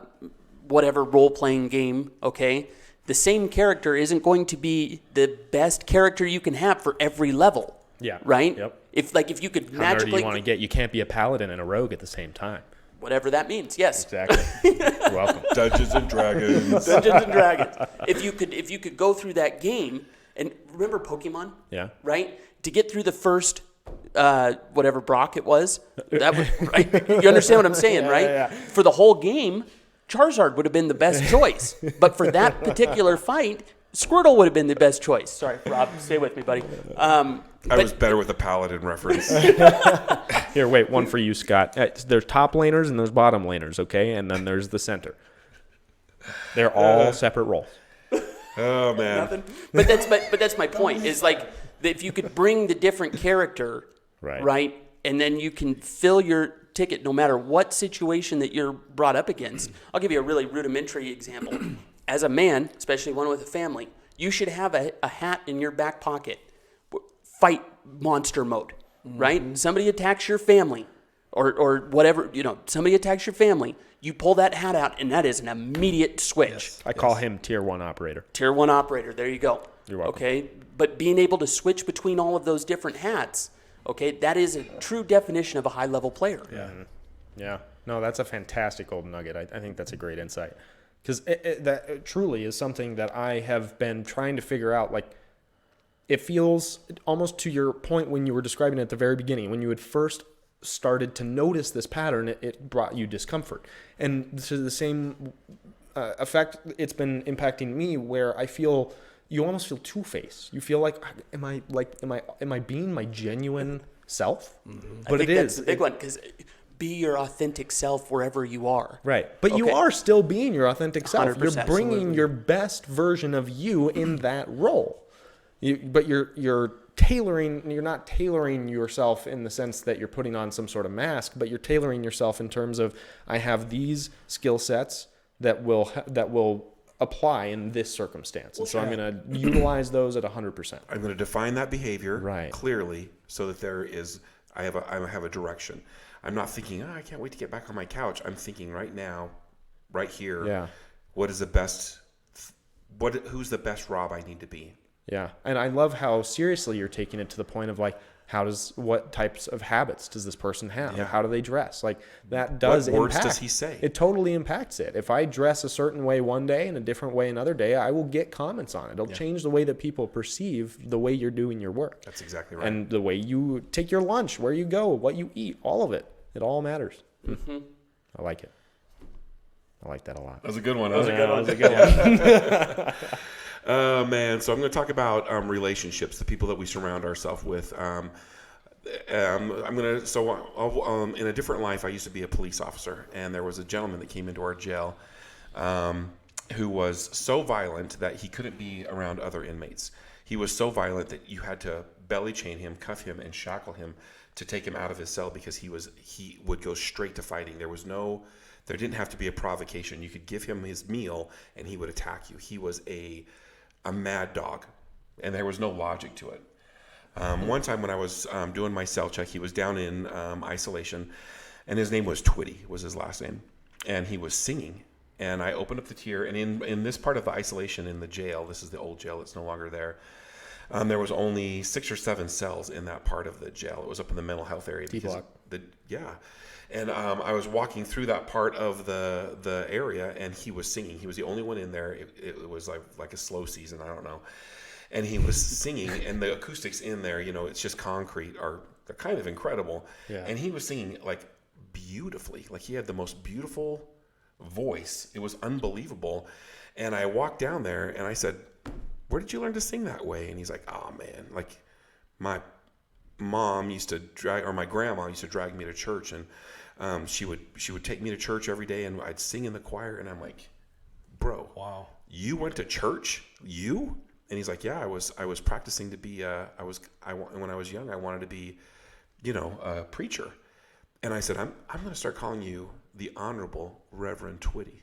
whatever role playing game, okay, the same character isn't going to be the best character you can have for every level. Yeah. Right? Yep. If you could How nerdy magically you want to get? You can't be a paladin and a rogue at the same time. whatever that means. Yes. Exactly. You're welcome. Dungeons and Dragons. Dungeons and Dragons. If you could go through that game and remember Pokemon? Yeah. Right? To get through the first whatever Brock it was, that was right. You understand what I'm saying, right? yeah. For the whole game, Charizard would have been the best choice. But for that particular fight, Squirtle would have been the best choice. Sorry, Rob, stay with me, buddy. I was better with the paladin reference. Here, wait, one for you, Scott. There's top laners and there's bottom laners, okay? And then there's the center. They're all separate roles. Oh man. Nothing. But that's my point. Is like if you could bring the different character, Right. and then you can fill your ticket no matter what situation that you're brought up against. I'll give you a really rudimentary example. As a man, especially one with a family, you should have a hat in your back pocket. Fight monster mode, right? Somebody attacks your family or whatever, somebody attacks your family. You pull that hat out, and that is an immediate switch. Yes. I call him Tier 1 operator. Tier 1 operator, there you go. You're welcome. Okay, but being able to switch between all of those different hats, okay, that is a true definition of a high-level player. Yeah. Yeah. No, that's a fantastic golden nugget. I think that's a great insight. Because that truly is something that I have been trying to figure out. Like, it feels almost to your point when you were describing it at the very beginning, when you had first started to notice this pattern, it brought you discomfort. And to the same effect, it's been impacting me, where I feel you almost feel two-faced. You feel like, am I being my genuine self? But I think that's the big one, because be your authentic self wherever you are. Right. But you are still being your authentic self. 100%. You're bringing Absolutely. your best version of you in that role. But you're tailoring, you're not tailoring yourself in the sense that you're putting on some sort of mask, but you're tailoring yourself in terms of, I have these skill sets that will apply in this circumstance. And so I'm going to utilize those at 100%. I'm going to define that behavior Right. clearly so that I have a direction. I'm not thinking, I can't wait to get back on my couch. I'm thinking right now, right here, Yeah. who's the best Rob I need to be? Yeah. And I love how seriously you're taking it to the point of like, what types of habits does this person have? Yeah. How do they dress? Like that does What words impact. does he say? It totally impacts it. If I dress a certain way one day and a different way another day, I will get comments on it. It'll change the way that people perceive the way you're doing your work. That's exactly right. And the way you take your lunch, where you go, what you eat, all of it. It all matters. Mm-hmm. I like it. I like that a lot. That was a good one. That was a good one. Oh man, so I'm going to talk about relationships, the people that we surround ourselves with. In a different life, I used to be a police officer, and there was a gentleman that came into our jail who was so violent that he couldn't be around other inmates. He was so violent that you had to belly chain him, cuff him, and shackle him to take him out of his cell, because he would go straight to fighting. There didn't have to be a provocation. You could give him his meal, and he would attack you. He was a mad dog, and there was no logic to it. One time when I was doing my cell check, he was down in isolation, and his name was Twitty, was his last name, and he was singing. And I opened up the tier, and in this part of the isolation in the jail, this is the old jail, it's no longer there, there was only 6 or 7 cells in that part of the jail. It was up in the mental health area. T-block. And I was walking through that part of the area, and he was singing. He was the only one in there. It was like a slow season, I don't know. And he was singing, and the acoustics in there, it's just concrete, they're kind of incredible. Yeah. And he was singing like beautifully. Like he had the most beautiful voice. It was unbelievable. And I walked down there and I said, "Where did you learn to sing that way?" And he's like, "Oh man, like my mom used to my grandma used to drag me to church, and she would take me to church every day, and I'd sing in the choir." And I'm like, "Bro, Wow, you went to church? You?" And he's like, "Yeah, I was practicing to be when I was young, I wanted to be, a preacher." And I said, I'm going to start calling you the Honorable Reverend Twitty."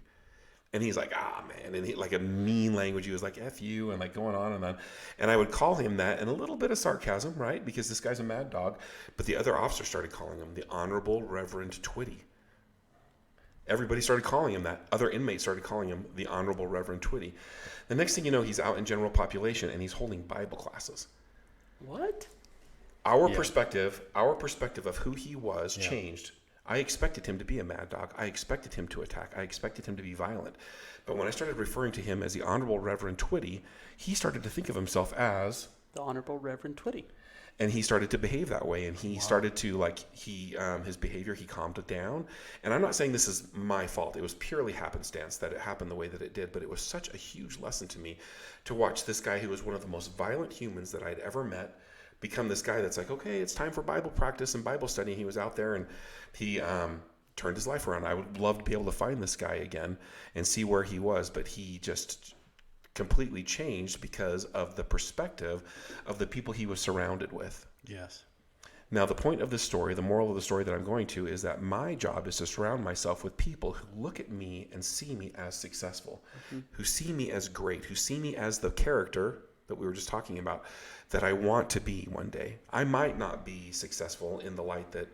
And he's like, man. And he, like a mean language. He was like, "F you," and like going on and on. And I would call him that, and a little bit of sarcasm, right? Because this guy's a mad dog. But the other officers started calling him the Honorable Reverend Twitty. Everybody started calling him that. Other inmates started calling him the Honorable Reverend Twitty. The next thing you know, he's out in general population, and he's holding Bible classes. What? Our perspective of who he was changed. I expected him to be a mad dog. I expected him to attack. I expected him to be violent. But when I started referring to him as the Honorable Reverend Twitty, he started to think of himself as The Honorable Reverend Twitty. and he started to behave that way. And he started to his behavior, he calmed it down. And I'm not saying this is my fault. It was purely happenstance that it happened the way that it did. But it was such a huge lesson to me to watch this guy who was one of the most violent humans that I'd ever met become this guy that's like, okay, it's time for Bible practice and Bible study. He was out there and he turned his life around. I would love to be able to find this guy again and see where he was, but he just completely changed because of the perspective of the people he was surrounded with. yes, Now, the point of this story, the moral of the story that I'm going to, is that my job is to surround myself with people who look at me and see me as successful, who see me as great, who see me as the character that we were just talking about, that I want to be one day. I might not be successful in the light that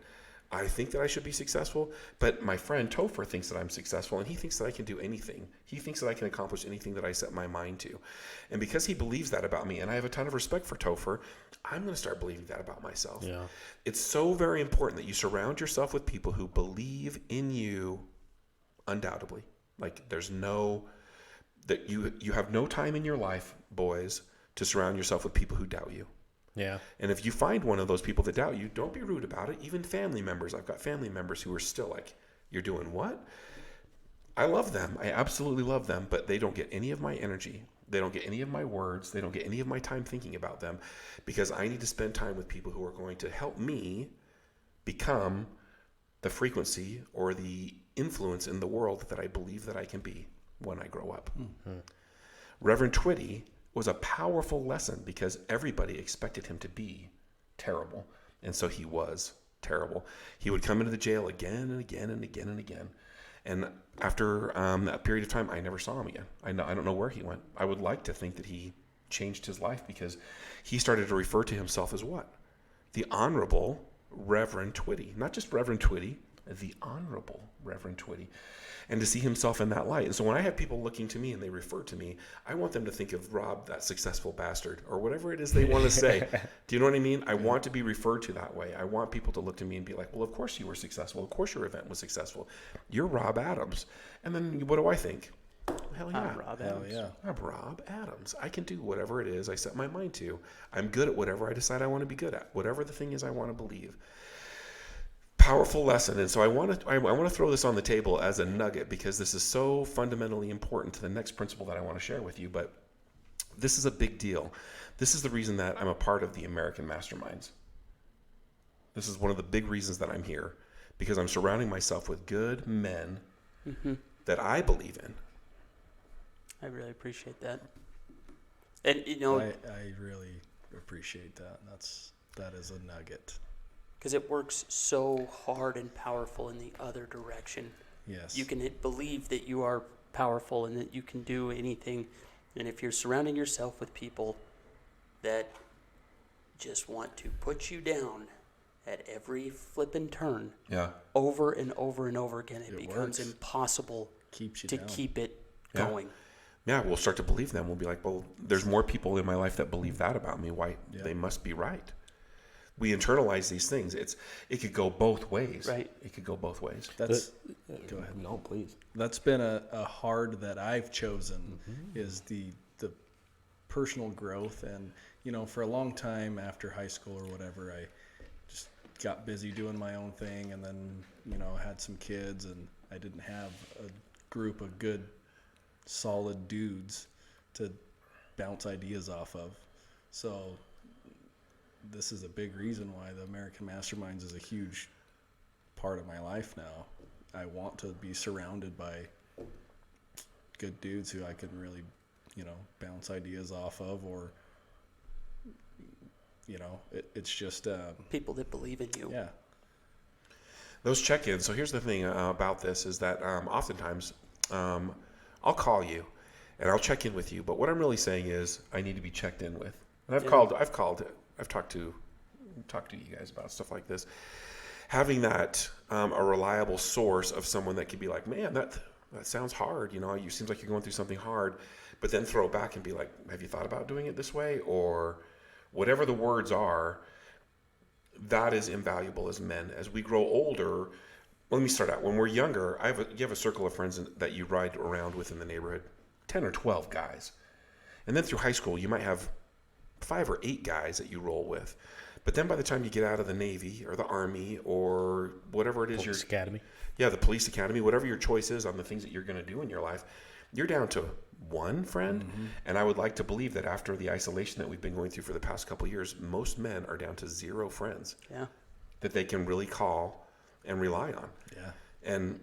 I think that I should be successful, but my friend Topher thinks that I'm successful, and he thinks that I can do anything. He thinks that I can accomplish anything that I set my mind to. And because he believes that about me, and I have a ton of respect for Topher, I'm going to start believing that about myself. Yeah. It's so very important that you surround yourself with people who believe in you undoubtedly. Like there's you have no time in your life, boys, to surround yourself with people who doubt you. Yeah. And if you find one of those people that doubt you, don't be rude about it. Even family members. I've got family members who are still like, you're doing what? I love them. I absolutely love them, but they don't get any of my energy. They don't get any of my words. They don't get any of my time thinking about them, because I need to spend time with people who are going to help me become the frequency or the influence in the world that I believe that I can be when I grow up. Mm-hmm. Reverend Twitty was a powerful lesson because everybody expected him to be terrible. And so he was terrible. He would come into the jail again and again and again and again. And after that period of time, I never saw him again. I don't know where he went. I would like to think that he changed his life, because he started to refer to himself as what? The Honorable Reverend Twitty. Not just Reverend Twitty, the Honorable Reverend Twitty. And to see himself in that light. And so when I have people looking to me and they refer to me, I want them to think of Rob, that successful bastard, or whatever it is they want to say. Do you know what I mean? I want to be referred to that way. I want people to look to me and be like, well, of course you were successful. Of course your event was successful. You're Rob Adams. And then what do I think? Hell yeah. I'm Rob Hell Adams. yeah. I'm Rob Adams. I can do whatever it is I set my mind to. I'm good at whatever I decide I want to be good at. Whatever the thing is I want to believe. Powerful lesson. And so I want to throw this on the table as a nugget, because this is so fundamentally important to the next principle that I want to share with you. But this is a big deal. This is the reason that I'm a part of the American Masterminds. This is one of the big reasons that I'm here, because I'm surrounding myself with good men that I believe in. I really appreciate that. And you know, I really appreciate that. That is a nugget. because it works so hard and powerful in the other direction. Yes. You can believe that you are powerful and that you can do anything. And if you're surrounding yourself with people that just want to put you down at every flippin' turn, Yeah. over and over and over again, it becomes works. impossible Keeps you to down. keep it Yeah. going. Yeah, we'll start to believe them. We'll be like, well, there's more people in my life that believe that about me. Why? Yeah. They must be right. We internalize these things. It could go both ways. Right. It could go both ways. Go ahead. No, please. That's been a hard that I've chosen is the personal growth. And for a long time after high school or whatever, I just got busy doing my own thing, and then had some kids, and I didn't have a group of good solid dudes to bounce ideas off of. So this is a big reason why the American Masterminds is a huge part of my life now. I want to be surrounded by good dudes who I can really, bounce ideas off of, or, it's just, People that believe in you. yeah. Those check-ins. So here's the thing about this is that oftentimes I'll call you and I'll check in with you. But what I'm really saying is I need to be checked in with. And I've talked to you guys about stuff like this. Having that a reliable source of someone that could be like, man, that sounds hard. You seems like you're going through something hard, but then throw it back and be like, have you thought about doing it this way? Or whatever the words are, that is invaluable as men. As we grow older, let me start out. When we're younger, you have a circle of friends that you ride around with in the neighborhood, 10 or 12 guys. And then through high school, you might have 5 or 8 guys that you roll with. But then by the time you get out of the Navy or the Army or whatever it is Police Academy. Yeah, the police academy, whatever your choice is on the things that you're going to do in your life, you're down to one friend. And I would like to believe that after the isolation that we've been going through for the past couple of years, most men are down to 0 friends Yeah. that they can really call and rely on. Yeah. And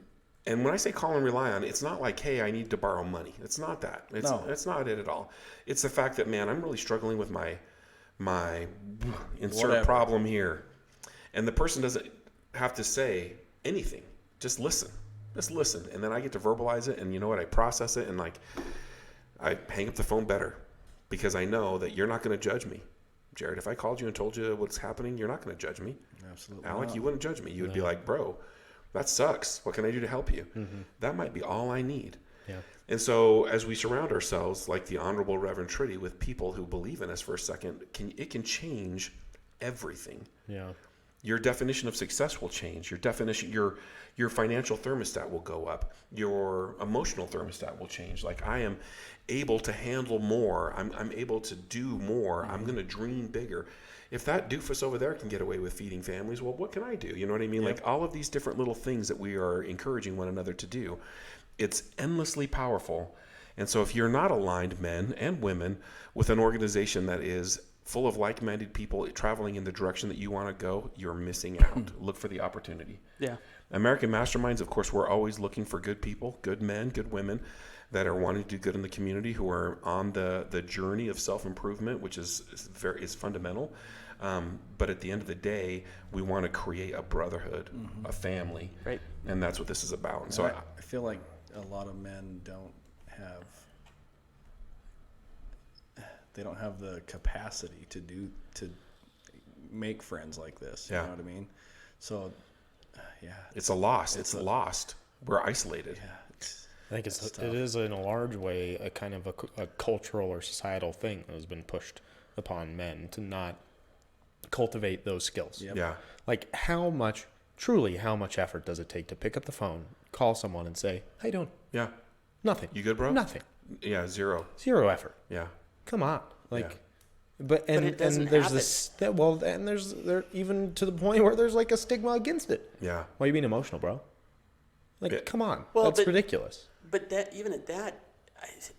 when I say call and rely on, it's not like, hey, I need to borrow money. It's not that. No. It's not it at all. It's the fact that, man, I'm really struggling with my insert Whatever. problem here. And the person doesn't have to say anything. Just listen. Just listen. And then I get to verbalize it. And you know what? I process it. And I hang up the phone better because I know that you're not going to judge me. Jared, if I called you and told you what's happening, you're not going to judge me. Absolutely. Alec, not. you wouldn't judge me. You would be like, bro, that sucks. What can I do to help you? That might be all I need. Yeah. And so as we surround ourselves, like the Honorable Reverend Tritty, with people who believe in us for a second, it can change everything. Yeah. your definition of success will change. Your financial thermostat will go up. Your emotional thermostat will change. Like, I am able to handle more. I'm able to do more. I'm going to dream bigger. If that doofus over there can get away with feeding families, well, what can I do? You know what I mean? Yep. Like, all of these different little things that we are encouraging one another to do, it's endlessly powerful. And so if you're not aligned, men and women, with an organization that is full of like-minded people traveling in the direction that you want to go, you're missing out. Look for the opportunity. Yeah. American Masterminds, of course, we're always looking for good people, good men, good women that are wanting to do good in the community, who are on the journey of self-improvement, which is fundamental. But at the end of the day, we want to create a brotherhood, a family. Right. And that's what this is about. And so I feel like a lot of men don't have the capacity to make friends like this. Yeah. You know what I mean? So, yeah. it's a loss. It's lost. We're isolated. Yeah. I think it is in a large way a kind of a cultural or societal thing that has been pushed upon men to not cultivate those skills. Yep. Yeah. Like, how much effort does it take to pick up the phone, call someone and say, "How you doing?" Yeah. Nothing. You good, bro? Nothing. Yeah, zero. Zero effort. Yeah. Come on. Like, Yeah. but it doesn't and there's happen. this and there's even to the point where there's like a stigma against it. Yeah. Why are you being emotional, bro? Like, Yeah. come on. Well, That's but- ridiculous. But that, even at that,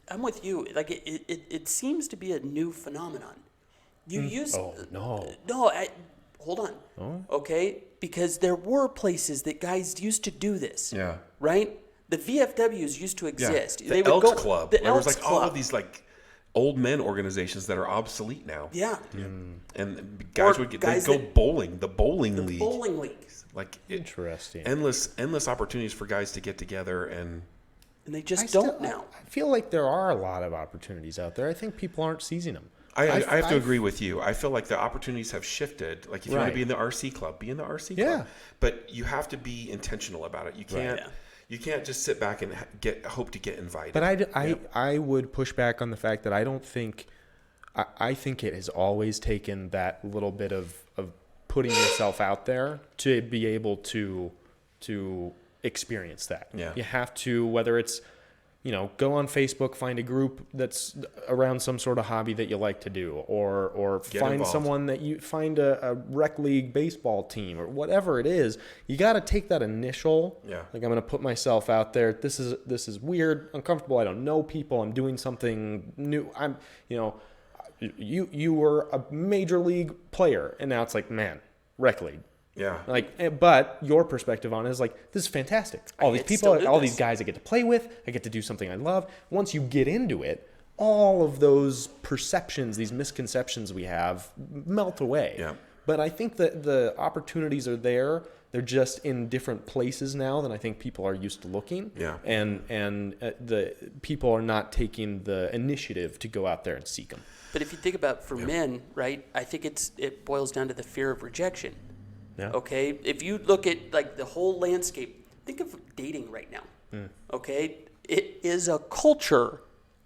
I'm with you. Like, it seems to be a new phenomenon. You use Oh, no. no. Hold on. Oh? Okay, because there were places that guys used to do this. Yeah. Right. The VFWs used to Yeah. exist. The Elks Club. The There was Elks like all Club. of these like old men organizations that are obsolete now. Yeah. And guys Or would guys go that- bowling, the bowling league. Bowling leagues, Like Interesting. endless opportunities for guys to get together and and they just I don't still- now. I feel like there are a lot of opportunities out there. I think people aren't seizing them. I have to agree with you. I feel like the opportunities have shifted. Like, if you want Right. to be in the RC club, be in the RC Yeah. club. But you have to be intentional about it. You can't Yeah. you can't just sit back and hope to get invited. But I would push back on the fact that I don't think I think it has always taken that little bit of putting yourself out there to be able to experience that. Yeah. You have to, whether it's, go on Facebook, find a group that's around some sort of hobby that you like to do, or Get find involved. someone that you find a rec league baseball team or whatever it is. You got to take that initial, Yeah. like, I'm going to put myself out there. This is weird, uncomfortable. I don't know people. I'm doing something new. You were a major league player, and now it's like, man, rec league. Yeah. Like, but your perspective on it is like, this is fantastic. All these get to people, still do all this. these guys I get to play with, I get to do something I love. Once you get into it, all of those perceptions, these misconceptions we have, melt away. Yeah. But I think that the opportunities are there. They're just in different places now than I think people are used to looking. Yeah. And the people are not taking the initiative to go out there and seek them. But if you think about for men, right? I think it boils down to the fear of rejection. Yeah. Okay, if you look at like the whole landscape, think of dating right now. Okay, it is a culture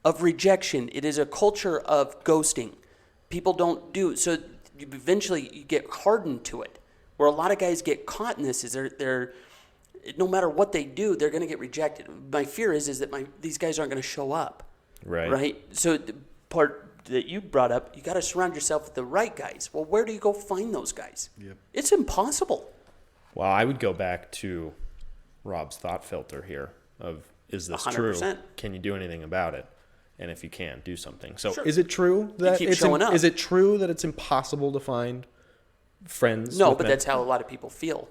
of rejection. It is a culture of ghosting. People don't do so. Eventually, you get hardened to it. Where a lot of guys get caught in this is they're no matter what they do, they're going to get rejected. My fear is that these guys aren't going to show up. Right. Right. So the part that you brought up, you got to surround yourself with the right guys. Well, where do you go find those guys? Yep. It's impossible. Well, I would go back to Rob's thought filter here of, is this true? 100%. Can you do anything about it? And if you can, do something. So Sure. is it true that keep showing up. is it true that it's impossible to find friends? No, with but men? that's how a lot of people feel.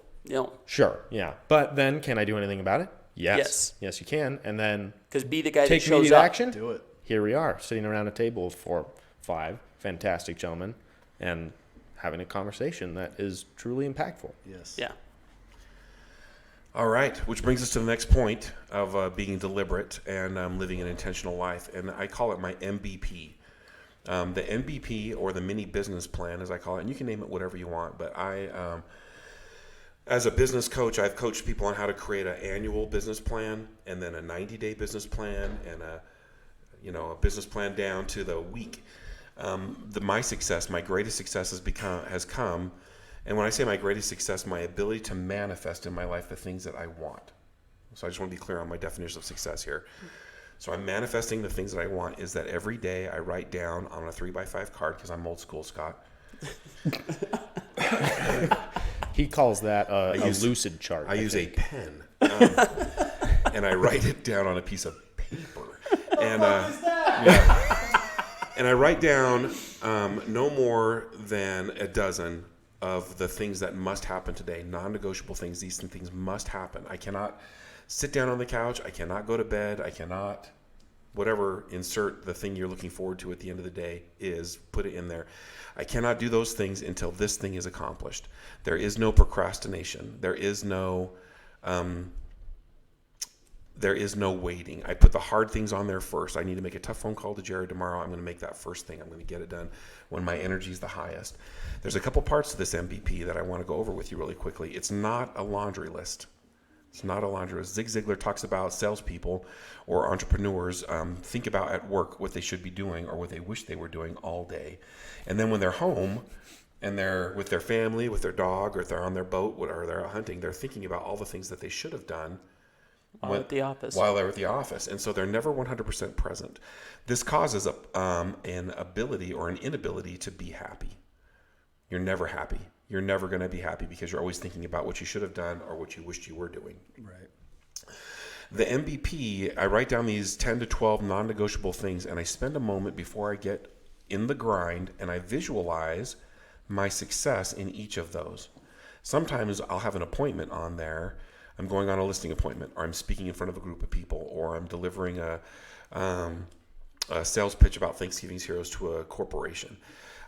Sure, yeah. But then can I do anything about it? Yes. Yes. Yes, you can. And then Because be the guy that take shows immediate up. action. Do it. Here we are, sitting around a table with 4, 5 fantastic gentlemen and having a conversation that is truly impactful. Yes. Yeah. All right, which brings us to the next point of being deliberate and living an intentional life, and I call it my MBP. The MBP, or the mini business plan, as I call it, and you can name it whatever you want, but I, as a business coach, I've coached people on how to create an annual business plan, and then a 90-day business plan, and a business plan down to the week. My greatest success has come And when I say my greatest success, my ability to manifest in my life the things that I want. So I just want to be clear on my definition of success here. So I'm manifesting the things that I want is that every day I write down on a 3x5 card, because I'm old school, Scott. He calls that a lucid chart. I use a pen. And I write it down on a piece of paper. And and I write down no more than a dozen of the things that must happen today, non-negotiable things. These things must happen. I cannot sit down on the couch. I cannot go to bed. I cannot, whatever, insert the thing you're looking forward to at the end of the day is, put it in there. I cannot do those things until this thing is accomplished. There is no procrastination. There is no waiting. I put the hard things on there first. I need to make a tough phone call to Jared tomorrow. I'm going to make that first thing. I'm going to get it done when my energy is the highest. There's a couple parts to this MVP that I want to go over with you really quickly. It's not a laundry list. It's not a laundry list. Zig Ziglar talks about salespeople or entrepreneurs think about at work what they should be doing or what they wish they were doing all day. And then when they're home and they're with their family, with their dog, or if they're on their boat or they're out hunting, they're thinking about all the things that they should have done While at the office. While they're at the office. And so they're never 100% present. This causes an ability or an inability to be happy. You're never happy. You're never going to be happy because you're always thinking about what you should have done or what you wished you were doing. Right. The MVP, I write down these 10 to 12 non-negotiable things, and I spend a moment before I get in the grind, and I visualize my success in each of those. Sometimes I'll have an appointment on there. I'm going on a listing appointment, or I'm speaking in front of a group of people, or I'm delivering a sales pitch about Thanksgiving's Heroes to a corporation.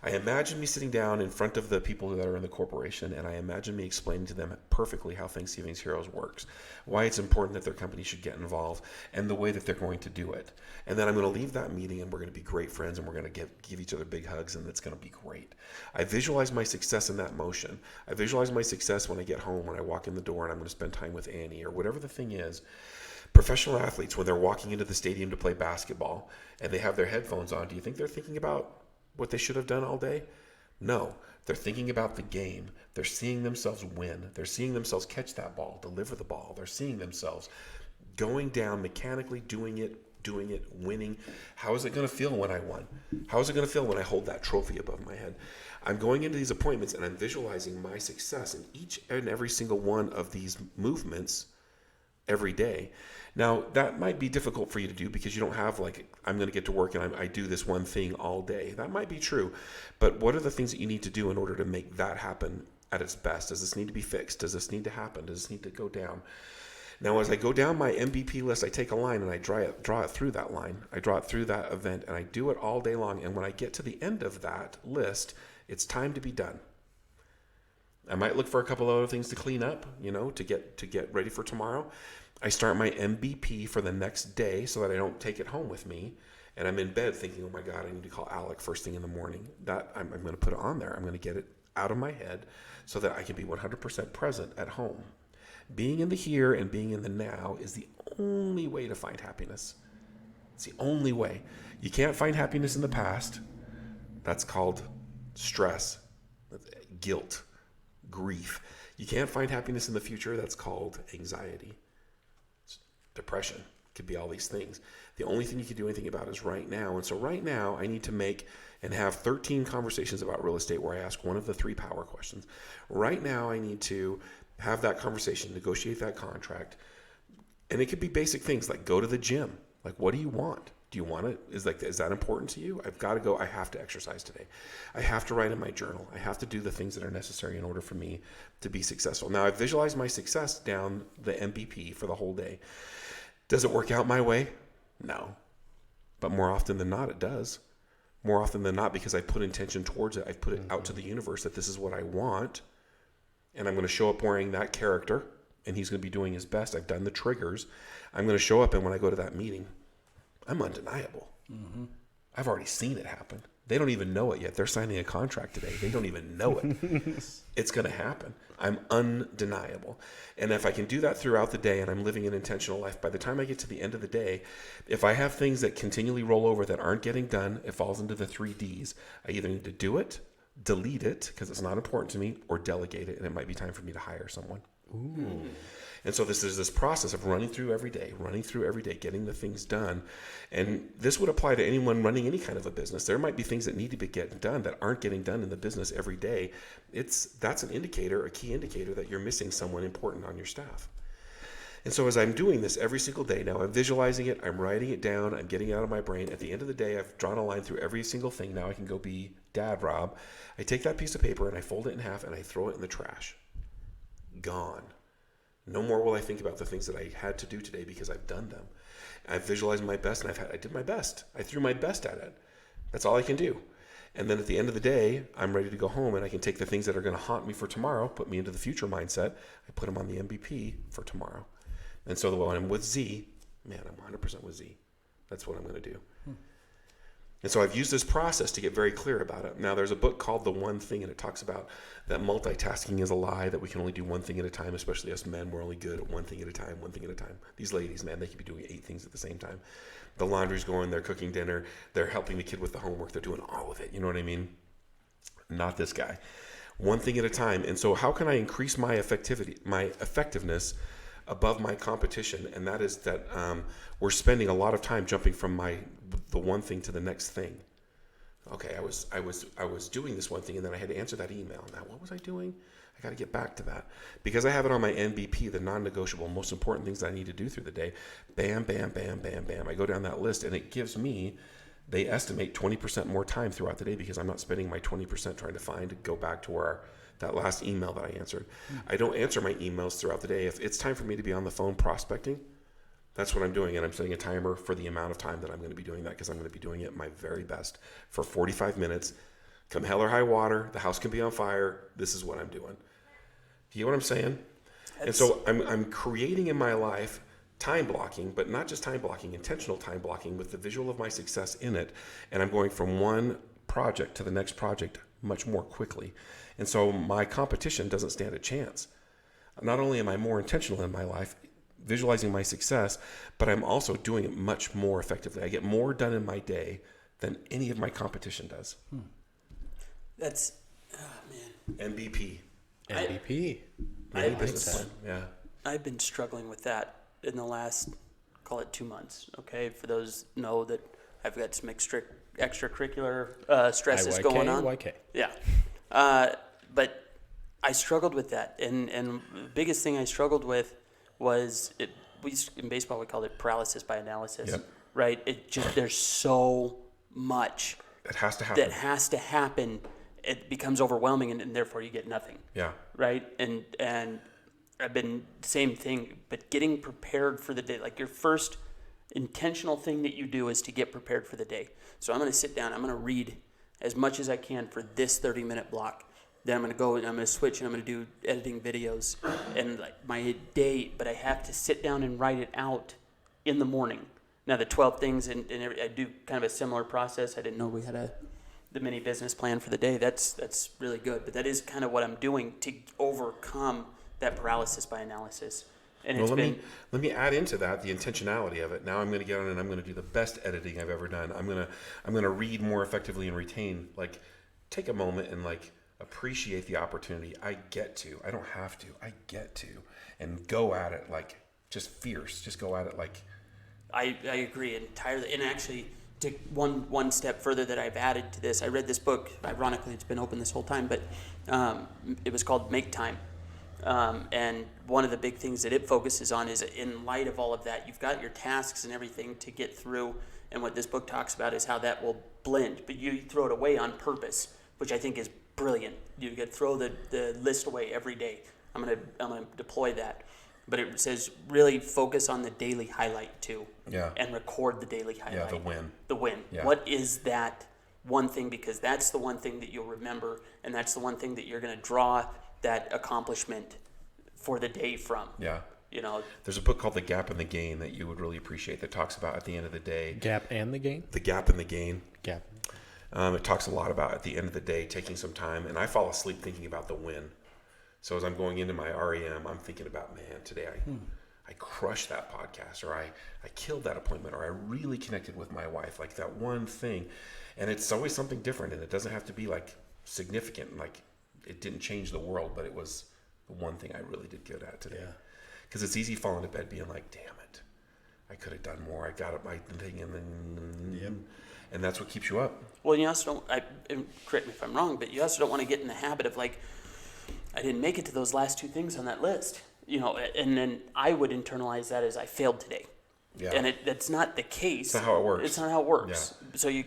I imagine me sitting down in front of the people that are in the corporation, and I imagine me explaining to them perfectly how Thanksgiving's Heroes works, why it's important that their company should get involved, and the way that they're going to do it. And then I'm going to leave that meeting, and we're going to be great friends, and we're going to give each other big hugs, and it's going to be great. I visualize my success in that motion. I visualize my success when I get home, when I walk in the door, and I'm going to spend time with Annie, or whatever the thing is. Professional athletes, when they're walking into the stadium to play basketball, and they have their headphones on, do you think they're thinking about what they should have done all day? No, they're thinking about the game. They're seeing themselves win. They're seeing themselves catch that ball, deliver the ball. They're seeing themselves going down mechanically, doing it, winning. How is it going to feel when I won? How is it going to feel when I hold that trophy above my head? I'm going into these appointments and I'm visualizing my success in each and every single one of these movements every day. Now, that might be difficult for you to do because you don't have I'm going to get to work and I do this one thing all day. That might be true. But what are the things that you need to do in order to make that happen at its best? Does this need to be fixed? Does this need to happen? Does this need to go down? Now, as I go down my MVP list, I take a line and I draw it through that line. I draw it through that event and I do it all day long. And when I get to the end of that list, it's time to be done. I might look for a couple of other things to clean up, to get ready for tomorrow. I start my MVP for the next day so that I don't take it home with me. And I'm in bed thinking, oh my God, I need to call Alec first thing in the morning. That I'm going to put it on there. I'm going to get it out of my head so that I can be 100% present at home. Being in the here and being in the now is the only way to find happiness. It's the only way. You can't find happiness in the past. That's called stress, guilt, grief. You can't find happiness in the future. That's called anxiety. Depression. Could be all these things. The only thing you can do anything about is right now. And so right now I need to make and have 13 conversations about real estate where I ask one of the 3 power questions. Right now I need to have that conversation, negotiate that contract. And it could be basic things like go to the gym. Like, what do you want? Do you want it? Is that important to you? I've got to go. I have to exercise today. I have to write in my journal. I have to do the things that are necessary in order for me to be successful. Now I visualize my success down the MVP for the whole day. Does it work out my way? No. But more often than not, it does. More often than not, because I put intention towards it. I've put it out to the universe that this is what I want. And I'm going to show up wearing that character. And he's going to be doing his best. I've done the triggers. I'm going to show up. And when I go to that meeting, I'm undeniable. Mm-hmm. I've already seen it happen. They don't even know it yet. They're signing a contract today. They don't even know it. It's going to happen. I'm undeniable. And if I can do that throughout the day and I'm living an intentional life, by the time I get to the end of the day, if I have things that continually roll over that aren't getting done, it falls into the 3 Ds. I either need to do it, delete it because it's not important to me, or delegate it, and it might be time for me to hire someone. Ooh. And so this is this process of running through every day, getting the things done. And this would apply to anyone running any kind of a business. There might be things that need to be getting done that aren't getting done in the business every day. That's an indicator, a key indicator that you're missing someone important on your staff. And so as I'm doing this every single day, now I'm visualizing it, I'm writing it down, I'm getting it out of my brain. At the end of the day, I've drawn a line through every single thing. Now I can go be Dad Rob. I take that piece of paper and I fold it in half and I throw it in the trash. Gone. No more will I think about the things that I had to do today because I've done them. I've visualized my best, and I did my best. I threw my best at it. That's all I can do. And then at the end of the day, I'm ready to go home, and I can take the things that are going to haunt me for tomorrow, put me into the future mindset. I put them on the MVP for tomorrow. And so when I'm with Z, man, I'm 100% with Z. That's what I'm going to do. And so I've used this process to get very clear about it. Now, there's a book called The One Thing, and it talks about that multitasking is a lie, that we can only do one thing at a time, especially us men. We're only good at one thing at a time. These ladies, man, they could be doing 8 things at the same time. The laundry's going, they're cooking dinner, they're helping the kid with the homework, they're doing all of it. You know what I mean? Not this guy. One thing at a time. And so how can I increase my effectiveness above my competition? And that is that we're spending a lot of time jumping from the one thing to the next thing. Okay, I was doing this one thing, and then I had to answer that email. Now, what was I doing? I got to get back to that because I have it on my NBP, the non-negotiable, most important things that I need to do through the day. Bam, bam, bam, bam, bam. I go down that list, and it gives me, they estimate 20% more time throughout the day because I'm not spending my 20% trying to go back to that last email that I answered. I don't answer my emails throughout the day. If it's time for me to be on the phone prospecting, that's what I'm doing, and I'm setting a timer for the amount of time that I'm going to be doing that because I'm going to be doing it my very best for 45 minutes. Come hell or high water, the house can be on fire. This is what I'm doing. Do you get what I'm saying? And so I'm creating in my life time blocking, but not just time blocking, intentional time blocking with the visual of my success in it, and I'm going from one project to the next project much more quickly. And so my competition doesn't stand a chance. Not only am I more intentional in my life, visualizing my success, but I'm also doing it much more effectively. I get more done in my day than any of my competition does. That's, man. MVP. Yeah. I've been struggling with that in the last, call it 2 months. Okay, for those know that I've got some extracurricular stresses going on. IYK. Yeah, but I struggled with that, and the biggest thing I struggled with was in baseball we called it paralysis by analysis. Yep. Right? It just there's so much It has to happen. that has to happen. It becomes overwhelming, and therefore you get nothing. Yeah. Right? And I've been same thing, but getting prepared for the day. Like your first intentional thing that you do is to get prepared for the day. So I'm going to sit down. I'm going to read as much as I can for this 30-minute block. Then I'm going to go and I'm going to switch and I'm going to do editing videos and like my day. But I have to sit down and write it out in the morning. Now the 12 things and I do kind of a similar process. I didn't know we had the mini business plan for the day. That's really good. But that is kind of what I'm doing to overcome that paralysis by analysis. And Well, let me add into that the intentionality of it. Now I'm going to get on and I'm going to do the best editing I've ever done. I'm going to read more effectively and retain. Like, take a moment and like appreciate the opportunity. I get to. I don't have to. I get to, and go at it like just fierce. Just go at it like. I agree entirely. And actually, to one step further that I've added to this, I read this book. Ironically, it's been open this whole time, but it was called Make Time. And one of the big things that it focuses on is in light of all of that, you've got your tasks and everything to get through. And what this book talks about is how that will blend, but you throw it away on purpose, which I think is brilliant. You could throw the list away every day. I'm gonna deploy that. But it says really focus on the daily highlight too. Yeah. And record the daily highlight. Yeah, the win. The win. Yeah. What is that one thing? Because that's the one thing that you'll remember, and that's the one thing that you're going to draw that accomplishment for the day from. Yeah. You know. There's a book called The Gap and the Gain that you would really appreciate that talks about at the end of the day. Gap and the gain? The Gap and the Gain. Gap. It talks a lot about at the end of the day taking some time, and I fall asleep thinking about the win. So as I'm going into my REM, I'm thinking about, man, today I crushed that podcast, or I killed that appointment, or I really connected with my wife, like that one thing. And it's always something different, and it doesn't have to be like significant. Like, it didn't change the world, but it was the one thing I really did good at today. Because it's easy falling to bed being like, damn it, I could have done more. I got up my thing, and then, and that's what keeps you up. Well, you also don't, and correct me if I'm wrong, but you also don't want to get in the habit of like, I didn't make it to those last two things on that list, and then I would internalize that as I failed today. Yeah. And that's not the case. It's not how it works. It's not how it works. Yeah. So you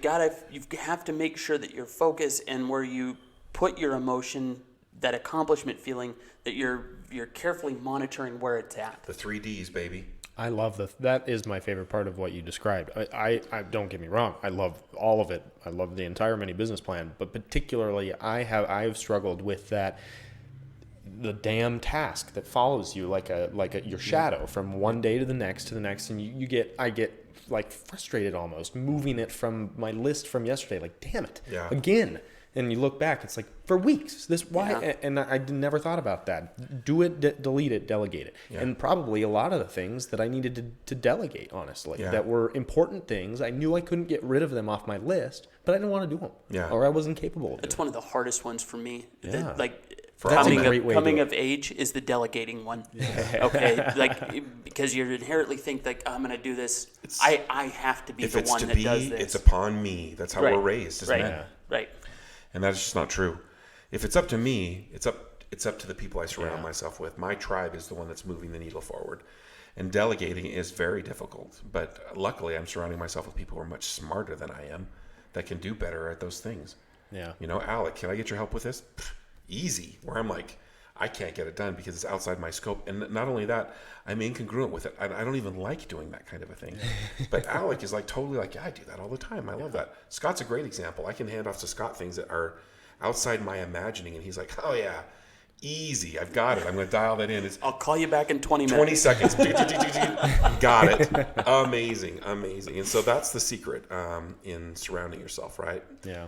have to make sure that your focus and where you put your emotion, that accomplishment feeling, that you're carefully monitoring where it's at. The 3 Ds, baby. I love that is my favorite part of what you described. I don't get me wrong. I love all of it. I love the entire mini business plan, but particularly I've struggled with that, the damn task that follows you like your shadow from one day to the next, and I get like frustrated almost moving it from my list from yesterday. Like, damn it, again. And you look back, it's like, for weeks, and I never thought about that. Do it, delete it, delegate it. Yeah. And probably a lot of the things that I needed to delegate, honestly, that were important things. I knew I couldn't get rid of them off my list, but I didn't want to do them. Yeah. Or I wasn't capable of it. It's one of the hardest ones for me. Yeah. Coming of age is the delegating one. Yeah. Okay, like, because you inherently think like, I'm going to do this. I have to be the one that does this. It's upon me. That's how we're raised as men. Right. And that's just not true. If it's up to me, it's up to the people I surround myself with. My tribe is the one that's moving the needle forward. And delegating is very difficult. But luckily, I'm surrounding myself with people who are much smarter than I am that can do better at those things. Yeah. Alec, can I get your help with this? Easy. Where I'm like, I can't get it done because it's outside my scope. And not only that, I'm incongruent with it. I don't even like doing that kind of a thing. But Alec is like totally like, I do that all the time. I love that. Scott's a great example. I can hand off to Scott things that are outside my imagining. And he's like, oh yeah, easy. I've got it. I'm going to dial that in. I'll call you back in 20 minutes. 20 seconds. Got it. Amazing. And so that's the secret in surrounding yourself, right? Yeah.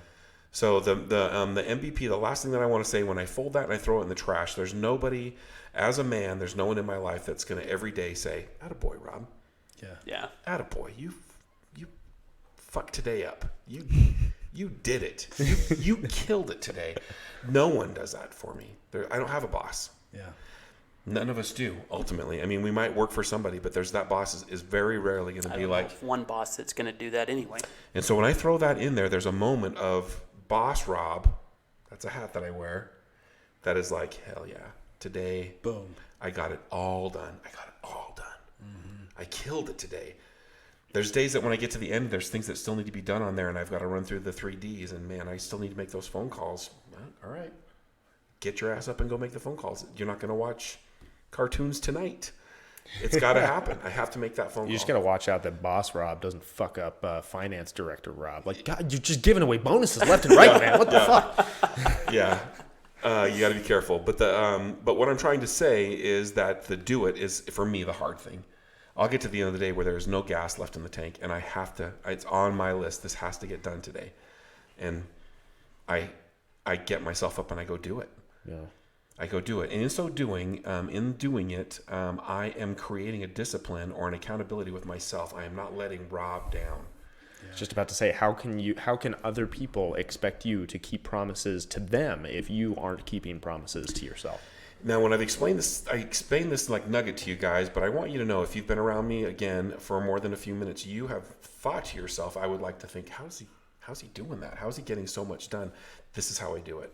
So the MVP, the last thing that I want to say, when I fold that and I throw it in the trash, there's nobody, as a man, there's no one in my life that's going to every day say, attaboy, Rob. Yeah. Attaboy, you fucked today up. You did it. You killed it today. No one does that for me. I don't have a boss. Yeah. None of us do, ultimately. I mean, we might work for somebody, but there's that boss is very rarely going to be like one boss that's going to do that anyway. And so when I throw that in there, there's a moment of Boss Rob, that's a hat that I wear, that is like, hell yeah, today, boom, I got it all done. Mm-hmm. I killed it today. There's days that when I get to the end, there's things that still need to be done on there, and I've got to run through the 3 Ds, and man, I still need to make those phone calls. Well, all right, get your ass up and go make the phone calls. You're not going to watch cartoons tonight. It's got to happen. I have to make that phone call. You just got to watch out that boss Rob doesn't fuck up finance director Rob. Like, God, you're just giving away bonuses left and right, man. What the fuck? Yeah. You got to be careful. But but what I'm trying to say is that the do it is, for me, the hard thing. I'll get to the end of the day where there's no gas left in the tank, and I have to, it's on my list. This has to get done today. And I get myself up and I go do it. Yeah. I go do it. And in so doing, I am creating a discipline or an accountability with myself. I am not letting Rob down. Yeah. Just about to say, how can other people expect you to keep promises to them if you aren't keeping promises to yourself? Now, when I've explained this, I explained this like nugget to you guys, but I want you to know, if you've been around me again for more than a few minutes, you have thought to yourself, I would like to think, how's he doing that? How's he getting so much done? This is how I do it.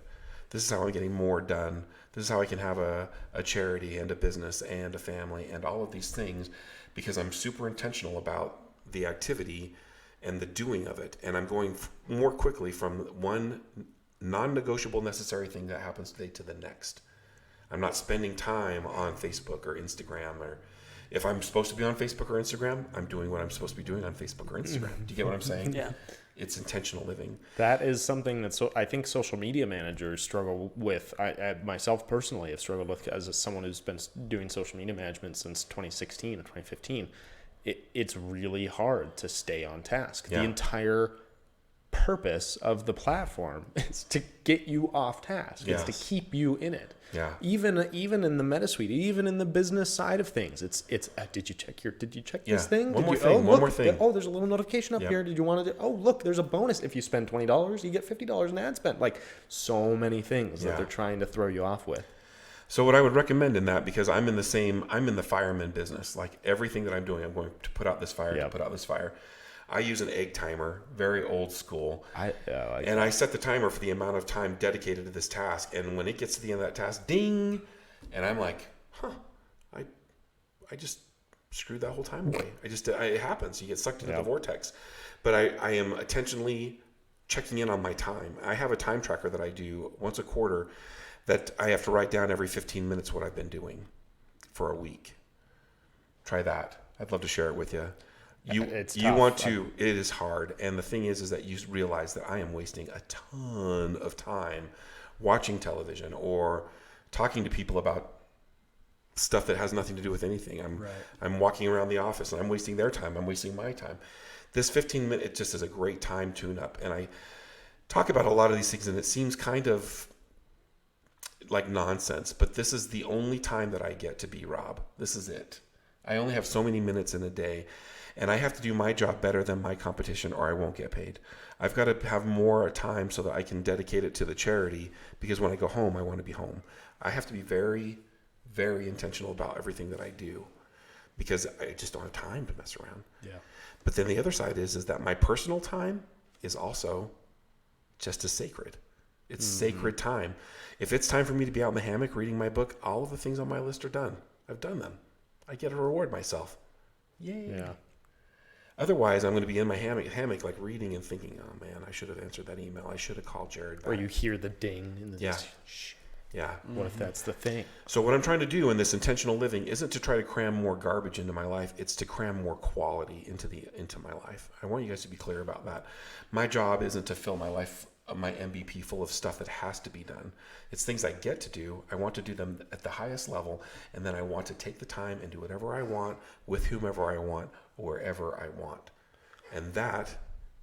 This is how I'm getting more done. This is how I can have a charity and a business and a family and all of these things, because I'm super intentional about the activity and the doing of it. And I'm going more quickly from one non-negotiable necessary thing that happens today to the next. I'm not spending time on Facebook or Instagram, or if I'm supposed to be on Facebook or Instagram, I'm doing what I'm supposed to be doing on Facebook or Instagram. Do you get what I'm saying? Yeah. It's intentional living. That is something that I think social media managers struggle with. I myself personally have struggled with, as someone who's been doing social media management since 2016 or 2015. It's really hard to stay on task. Yeah. The entire purpose of the platform is to get you off task. It's to Yes. keep you in it. Yeah. Even in the MetaSuite, even in the business side of things, it's did you check this thing? One Did more you, thing, oh, one look, more thing. Oh, there's a little notification up Yep. here. Did you want to do? Oh, look, there's a bonus if you spend $20, you get $50 in ad spend. Like so many things Yeah. that they're trying to throw you off with. So what I would recommend in that, because I'm in the fireman business. Like everything that I'm doing, I'm going to put out this fire, to Yep. put out this fire. I use an egg timer, very old school. And I set the timer for the amount of time dedicated to this task. And when it gets to the end of that task, ding, and I'm like, I just screwed that whole time away. It happens. You get sucked into the vortex. But I am intentionally checking in on my time. I have a time tracker that I do once a quarter that I have to write down every 15 minutes what I've been doing for a week. Try that. I'd love to share it with you. It's You tough. want to, it is hard. And the thing is that you realize that I am wasting a ton of time watching television or talking to people about stuff that has nothing to do with anything. I'm walking around the office and I'm wasting their time. I'm wasting my time. This 15 minute, it just is a great time tune up. And I talk about a lot of these things and it seems kind of like nonsense, but this is the only time that I get to be Rob. This is it. I only have so many minutes in a day. And I have to do my job better than my competition or I won't get paid. I've got to have more time so that I can dedicate it to the charity because when I go home, I want to be home. I have to be very, very intentional about everything that I do because I just don't have time to mess around. Yeah. But then the other side is that my personal time is also just as sacred. It's sacred time. If it's time for me to be out in the hammock reading my book, all of the things on my list are done. I've done them. I get to reward myself. Yay. Yeah. Otherwise, I'm going to be in my hammock like reading and thinking, oh man, I should have answered that email. I should have called Jared back. Or you hear the ding and the Yeah. Yeah. What if that's the thing? So what I'm trying to do in this intentional living isn't to try to cram more garbage into my life. It's to cram more quality into my life. I want you guys to be clear about that. My job isn't to fill my life, my MVP full of stuff that has to be done. It's things I get to do. I want to do them at the highest level. And then I want to take the time and do whatever I want with whomever I want, wherever I want. And that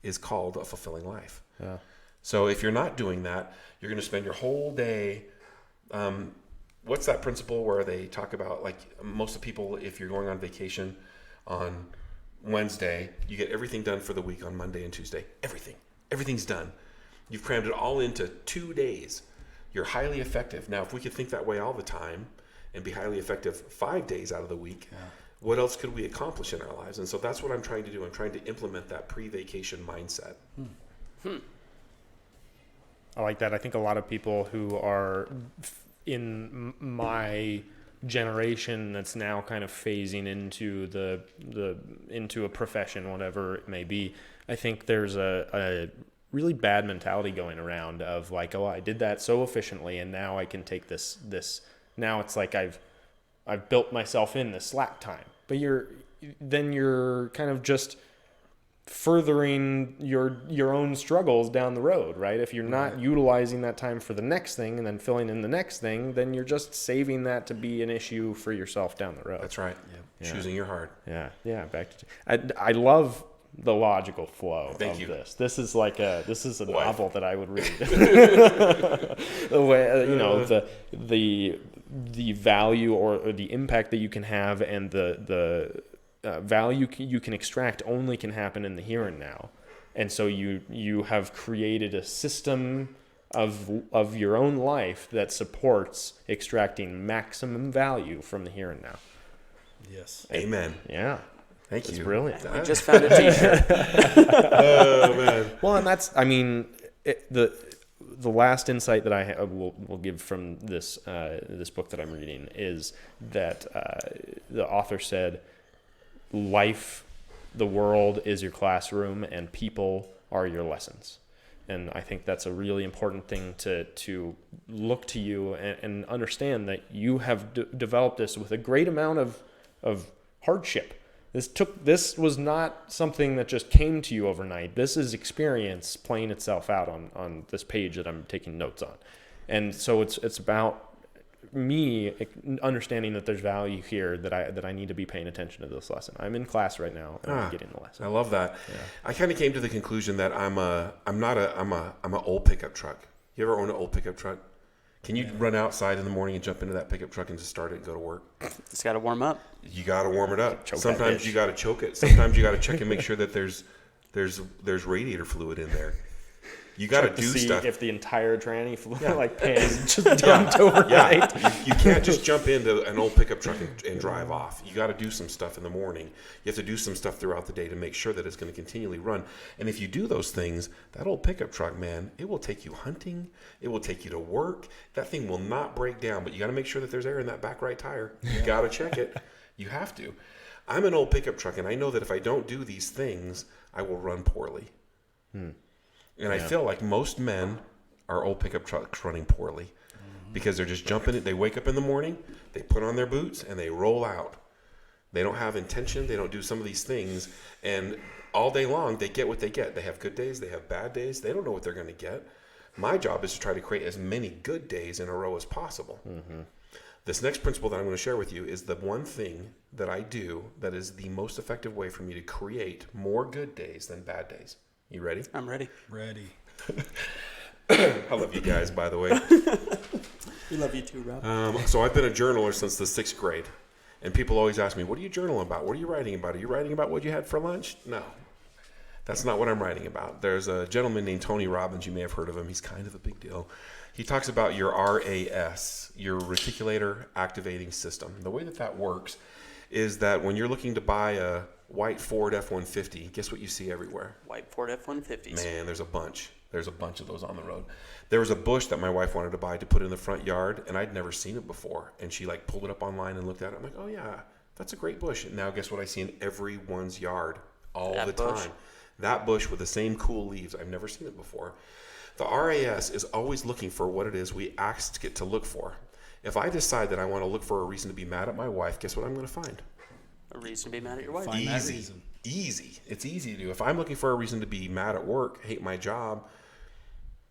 is called a fulfilling life. Yeah. So if you're not doing that, you're going to spend your whole day. What's that principle where they talk about, like, most of the people, if you're going on vacation on Wednesday, you get everything done for the week on Monday and Tuesday. Everything's done. You've crammed it all into 2 days. You're highly effective. Now, if we could think that way all the time and be highly effective 5 days out of the week, what else could we accomplish in our lives? And so that's what I'm trying to do. I'm trying to implement that pre-vacation mindset. I like that. I think a lot of people who are in my generation that's now kind of phasing into into a profession, whatever it may be. I think there's a really bad mentality going around of like, oh, I did that so efficiently, and now I can take this. Now it's like I've built myself in this slack time, but you're kind of just furthering your own struggles down the road, right? If you're not utilizing that time for the next thing and then filling in the next thing, then you're just saving that to be an issue for yourself down the road. That's right. Yeah. Choosing your heart. Yeah. Back to I love the logical flow Thank of you. this. This is a Wife. novel that I would read. The way the value or the impact that you can have and the value you can extract only can happen in the here and now. And so you have created a system of your own life that supports extracting maximum value from the here and now. Yes. Amen. Yeah. Thank It's you. brilliant. We just found a t-shirt. Oh man. Well, and that's, I mean, the last insight that I will give from this book that I'm reading is that the author said, life, the world is your classroom, and people are your lessons. And I think that's a really important thing to look to you and understand that you have developed this with a great amount of hardship. This was not something that just came to you overnight. This is experience playing itself out on this page that I'm taking notes on. And so it's about me understanding that there's value here, that I need to be paying attention to this lesson. I'm in class right now and I'm getting the lesson. I love that. Yeah. I kind of came to the conclusion that I'm an old pickup truck. You ever own an old pickup truck? Can you run outside in the morning and jump into that pickup truck and just start it and go to work? It's got to warm up. You got to warm it up. Sometimes you got to choke it. Sometimes you got to check and make sure that there's radiator fluid in there. You got to do stuff. If the entire tranny pan just dumped overnight. Yeah. You can't just jump into an old pickup truck and drive off. You got to do some stuff in the morning. You have to do some stuff throughout the day to make sure that it's going to continually run. And if you do those things, that old pickup truck, man, it will take you hunting. It will take you to work. That thing will not break down, but you got to make sure that there's air in that back right tire. You got to check it. You have to. I'm an old pickup truck, and I know that if I don't do these things, I will run poorly. And I feel like most men are old pickup trucks running poorly because they're just jumping it. They wake up in the morning, they put on their boots, and they roll out. They don't have intention. They don't do some of these things. And all day long, they get what they get. They have good days. They have bad days. They don't know what they're going to get. My job is to try to create as many good days in a row as possible. This next principle that I'm going to share with you is the one thing that I do that is the most effective way for me to create more good days than bad days. You ready? I'm ready. Ready. I love you guys, by the way. We love you too, Rob. So I've been a journaler since the 6th grade. And people always ask me, what are you journaling about? What are you writing about? Are you writing about what you had for lunch? No. That's not what I'm writing about. There's a gentleman named Tony Robbins. You may have heard of him. He's kind of a big deal. He talks about your RAS, your reticular activating system. The way that works is that when you're looking to buy a white Ford F-150, guess what you see everywhere? White Ford F-150s. Man, there's a bunch. There's a bunch of those on the road. There was a bush that my wife wanted to buy to put in the front yard, and I'd never seen it before. And she pulled it up online and looked at it. I'm like, oh yeah, that's a great bush. And now guess what I see in everyone's yard all the time? That bush with the same cool leaves. I've never seen it before. The RAS is always looking for what it is we asked it to look for. If I decide that I want to look for a reason to be mad at my wife, guess what I'm going to find? A reason to be mad at your wife. Find that reason. Easy. It's easy to do. If I'm looking for a reason to be mad at work, hate my job,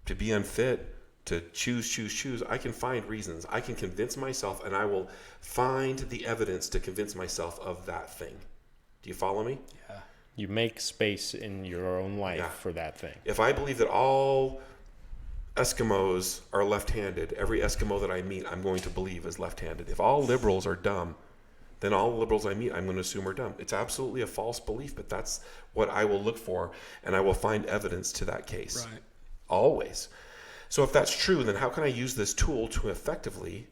to be unfit, to choose, I can find reasons. I can convince myself, and I will find the evidence to convince myself of that thing. Do you follow me? Yeah. You make space in your own life for that thing. If I believe that all Eskimos are left-handed, every Eskimo that I meet, I'm going to believe is left-handed. If all liberals are dumb, then all the liberals I meet, I'm going to assume are dumb. It's absolutely a false belief, but that's what I will look for, and I will find evidence to that case. Right. Always. So if that's true, then how can I use this tool to effectively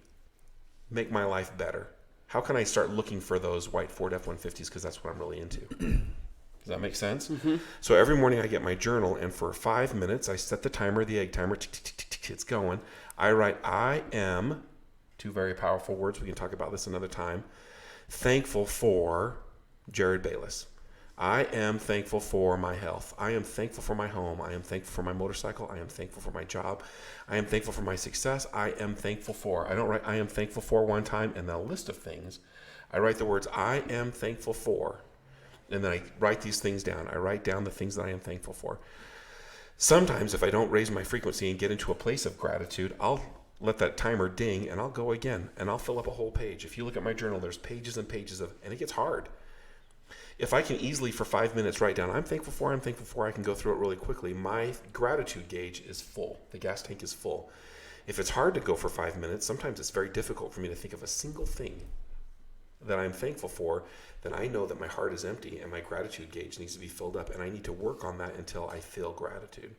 make my life better? How can I start looking for those white Ford F-150s, because that's what I'm really into? Does that make sense? Mm-hmm. So every morning I get my journal, and for 5 minutes, I set the timer, the egg timer, it's going. I write, I am, 2 very powerful words. We can talk about this another time. Thankful for Jared Bayless. I am thankful for my health. I am thankful for my home. I am thankful for my motorcycle. I am thankful for my job. I am thankful for my success. I am thankful for. I don't write I am thankful for one time and then a list of things. I write the words I am thankful for. And then I write these things down. I write down the things that I am thankful for. Sometimes if I don't raise my frequency and get into a place of gratitude, I'll let that timer ding and I'll go again and I'll fill up a whole page. If you look at my journal, there's pages and pages of, and it gets hard. If I can easily for 5 minutes write down, I'm thankful for, I can go through it really quickly. My gratitude gauge is full. The gas tank is full. If it's hard to go for 5 minutes, sometimes it's very difficult for me to think of a single thing that I'm thankful for, then I know that my heart is empty and my gratitude gauge needs to be filled up, and I need to work on that until I feel gratitude.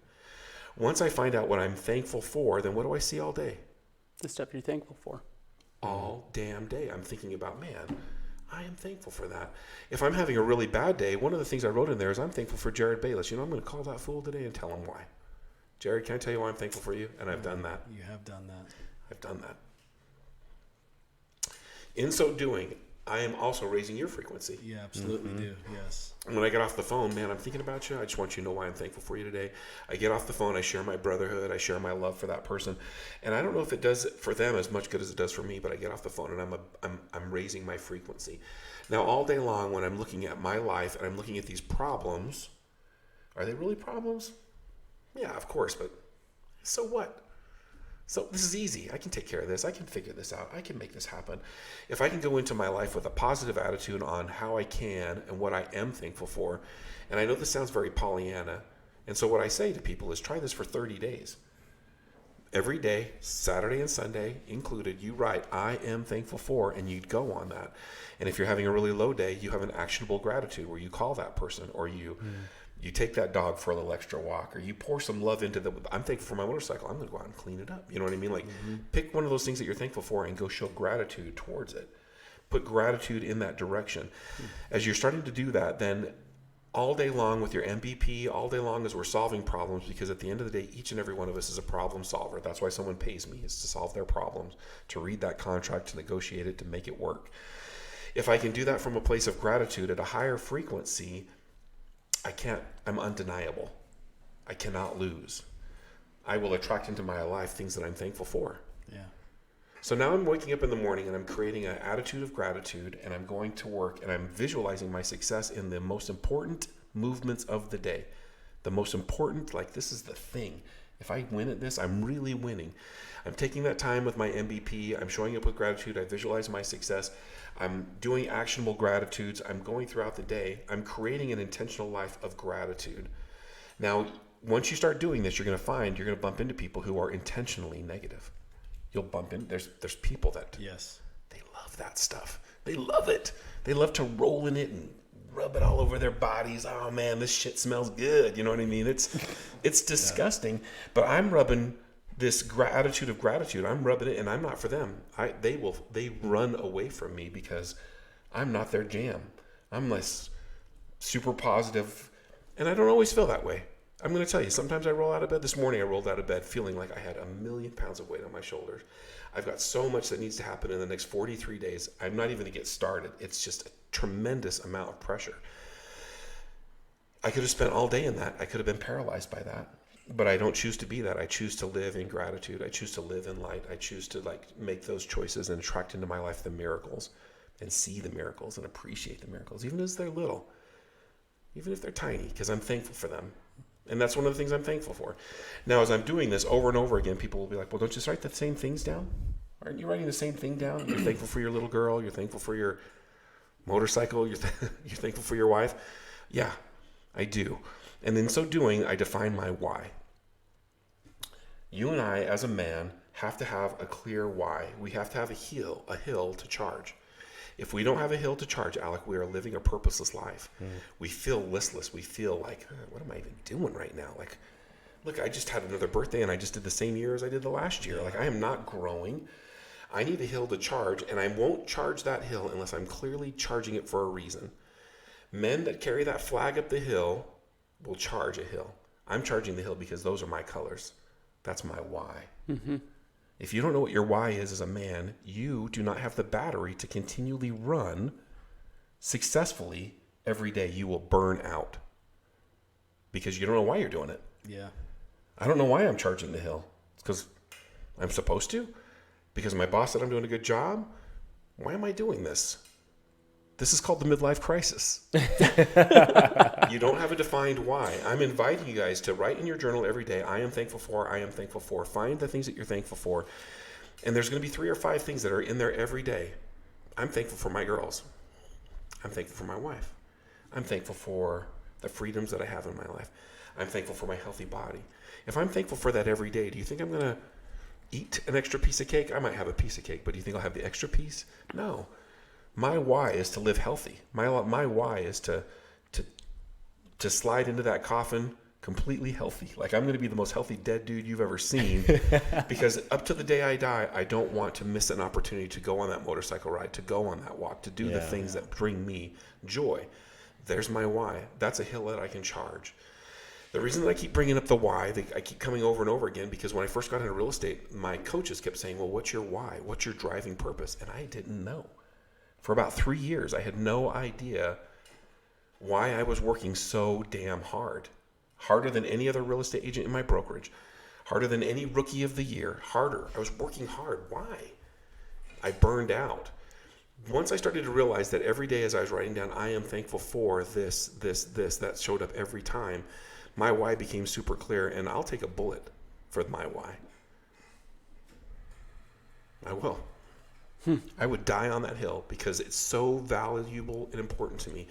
Once I find out what I'm thankful for, then what do I see all day? The stuff you're thankful for. All damn day. I'm thinking about, man, I am thankful for that. If I'm having a really bad day, one of the things I wrote in there is I'm thankful for Jared Bayless. I'm going to call that fool today and tell him why. Jared, can I tell you why I'm thankful for you? And I've done that. You have done that. I've done that. In so doing, I am also raising your frequency. You absolutely do, yes. When I get off the phone, man, I'm thinking about you. I just want you to know why I'm thankful for you today. I get off the phone, I share my brotherhood, I share my love for that person. And I don't know if it does for them as much good as it does for me, but I get off the phone and I'm raising my frequency. Now, all day long when I'm looking at my life and I'm looking at these problems, are they really problems? Yeah, of course, but so what? So this is easy. I can take care of this. I can figure this out. I can make this happen. If I can go into my life with a positive attitude on how I can and what I am thankful for, and I know this sounds very Pollyanna, and so what I say to people is try this for 30 days. Every day, Saturday and Sunday included, you write, I am thankful for, and you go on that. And if you're having a really low day, you have an actionable gratitude where you call that person, or you take that dog for a little extra walk, or you pour some love into the, I'm thankful for my motorcycle, I'm going to go out and clean it up. You know what I mean? Like, pick one of those things that you're thankful for and go show gratitude towards it. Put gratitude in that direction. As you're starting to do that, then all day long with your MVP, all day long as we're solving problems, because at the end of the day, each and every one of us is a problem solver. That's why someone pays me, is to solve their problems, to read that contract, to negotiate it, to make it work. If I can do that from a place of gratitude at a higher frequency, I'm undeniable. I cannot lose. I will attract into my life things that I'm thankful for. Yeah. So now I'm waking up in the morning and I'm creating an attitude of gratitude, and I'm going to work and I'm visualizing my success in the most important movements of the day. The most important, like, this is the thing. If I win at this, I'm really winning. I'm taking that time with my MVP. I'm showing up with gratitude. I visualize my success. I'm doing actionable gratitudes. I'm going throughout the day. I'm creating an intentional life of gratitude. Now, once you start doing this, you're going to bump into people who are intentionally negative. You'll bump in. There's people that Yes. they love that stuff. They love it. They love to roll in it and rub it all over their bodies. Oh man, this shit smells good. You know what I mean? It's disgusting. But I'm rubbing this attitude of gratitude. I'm rubbing it, and I'm not for them. They run away from me because I'm not their jam. I'm less super positive, and I don't always feel that way. I'm going to tell you, sometimes I roll out of bed. This morning I rolled out of bed feeling like I had 1,000,000 pounds of weight on my shoulders. I've got so much that needs to happen in the next 43 days. I'm not even going to get started. It's just a tremendous amount of pressure. I could have spent all day in that. I could have been paralyzed by that. But I don't choose to be that. I choose to live in gratitude. I choose to live in light. I choose to make those choices and attract into my life the miracles and see the miracles and appreciate the miracles, even as they're little, even if they're tiny, because I'm thankful for them. And that's one of the things I'm thankful for. Now, as I'm doing this over and over again, people will be like, well, don't you just write the same things down? Aren't you writing the same thing down? You're thankful for your little girl. You're thankful for your motorcycle. You're thankful for your wife. Yeah, I do. And in so doing, I define my why. You and I, as a man, have to have a clear why. We have to have a hill to charge. If we don't have a hill to charge, Alec, we are living a purposeless life. We feel listless. We feel like, what am I even doing right now? Like, look, I just had another birthday and I just did the same year as I did the last year. Like, I am not growing. I need a hill to charge, and I won't charge that hill unless I'm clearly charging it for a reason. Men that carry that flag up the hill will charge a hill. I'm charging the hill because those are my colors. That's my why. Mm-hmm. If you don't know what your why is as a man, you do not have the battery to continually run successfully every day. You will burn out because you don't know why you're doing it. Yeah. I don't know why I'm charging the hill. It's because I'm supposed to? Because my boss said I'm doing a good job? Why am I doing this? This is called the midlife crisis. You don't have a defined why. I'm inviting you guys to write in your journal every day, I am thankful for, I am thankful for. Find the things that you're thankful for. And there's going to be 3 or 5 things that are in there every day. I'm thankful for my girls. I'm thankful for my wife. I'm thankful for the freedoms that I have in my life. I'm thankful for my healthy body. If I'm thankful for that every day, do you think I'm going to eat an extra piece of cake? I might have a piece of cake, but do you think I'll have the extra piece? No. My why is to live healthy. My why is to slide into that coffin completely healthy. Like, I'm going to be the most healthy dead dude you've ever seen, because up to the day I die, I don't want to miss an opportunity to go on that motorcycle ride, to go on that walk, to do the things that bring me joy. There's my why. That's a hill that I can charge. The reason that I keep bringing up the why, I keep coming over and over again, because when I first got into real estate, my coaches kept saying, well, what's your why? What's your driving purpose? And I didn't know. For about 3 years, I had no idea why I was working so damn hard. Harder than any other real estate agent in my brokerage. Harder than any rookie of the year. Harder. I was working hard. Why? I burned out. Once I started to realize that every day as I was writing down, I am thankful for this, that showed up every time, my why became super clear, and I'll take a bullet for my why. I will. I would die on that hill because it's so valuable and important to me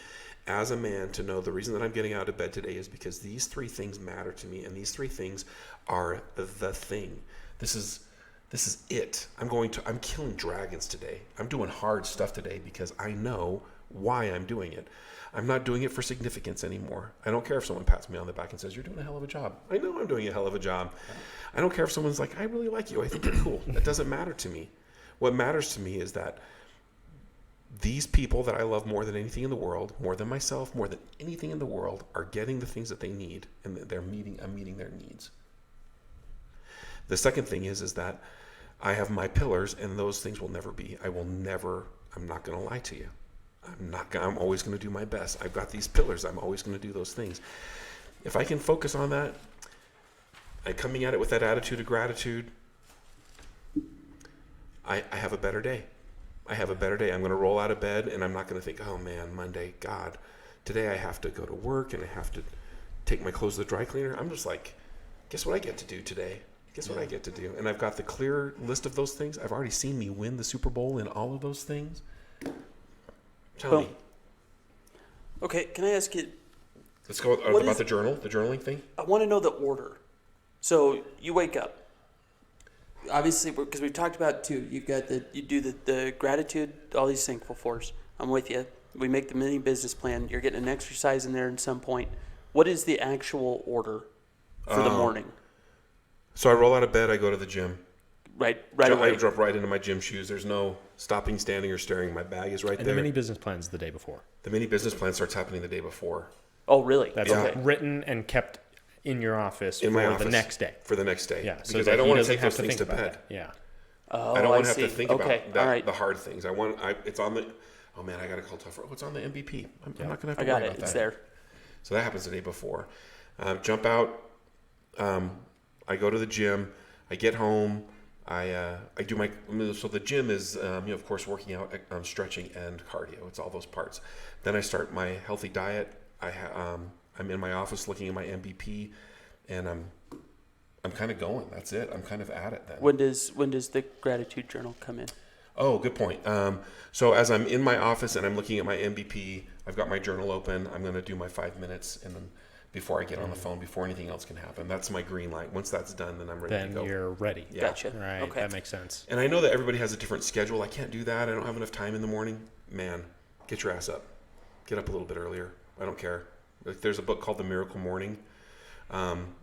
as a man to know the reason that I'm getting out of bed today is because these 3 things matter to me, and these 3 things are the thing. This is it. I'm killing dragons today. I'm doing hard stuff today because I know why I'm doing it. I'm not doing it for significance anymore. I don't care if someone pats me on the back and says, you're doing a hell of a job. I know I'm doing a hell of a job. I don't care if someone's like, I really like you. I think you're cool. That doesn't matter to me. What matters to me is that these people that I love more than anything in the world, more than myself, more than anything in the world, are getting the things that they need, and I'm meeting their needs. The second thing is that I have my pillars, and those things will never be. I'm not going to lie to you. I'm always going to do my best. I've got these pillars. I'm always going to do those things. If I can focus on that, I'm coming at it with that attitude of gratitude, I have a better day. I have a better day. I'm going to roll out of bed, and I'm not going to think, oh man, Monday, God, today I have to go to work and I have to take my clothes to the dry cleaner. I'm just like, guess what I get to do today? Guess what I get to do? And I've got the clear list of those things. I've already seen me win the Super Bowl in all of those things. Tell me. Okay, can I ask you? Let's go about the journaling thing. I want to know the order. So you wake up. Obviously, because we've talked about 2. You do the gratitude, all these thankful fors. I'm with you. We make the mini business plan. You're getting an exercise in there at some point. What is the actual order for the morning? So I roll out of bed. I go to the gym. Right away. I drop right into my gym shoes. There's no stopping, standing, or staring. My bag is right And there. the mini business plan's the day before. The mini business plan starts happening the day before. Oh, really? That's okay. written and kept in your office In for my office. the next day. For the next day. Yeah, so Because that I don't he want to doesn't take have those to things think to about bed. that. Yeah. Oh, I don't want to have see. to think Okay. about All right. the hard things. It's on the. Oh man, I got to call tougher. What's on the MVP? I'm not gonna have to I got worry it. about It's that. there. So that happens the day before. Jump out. I go to the gym. I get home. I do my. So the gym is, of course, working out, stretching, and cardio. It's all those parts. Then I start my healthy diet. I'm in my office looking at my MVP, and I'm kind of going. That's it. I'm kind of at it then. When does the gratitude journal come in? Oh, good point. So as I'm in my office and I'm looking at my MVP, I've got my journal open. I'm going to do my 5 minutes, and then before I get on the phone, before anything else can happen, that's my green light. Once that's done, then I'm ready to go. Then you're ready. Yeah. Gotcha. Right. Okay. That makes sense. And I know that everybody has a different schedule. I can't do that. I don't have enough time in the morning. Man, get your ass up. Get up a little bit earlier. I don't care. Like, there's a book called The Miracle Morning.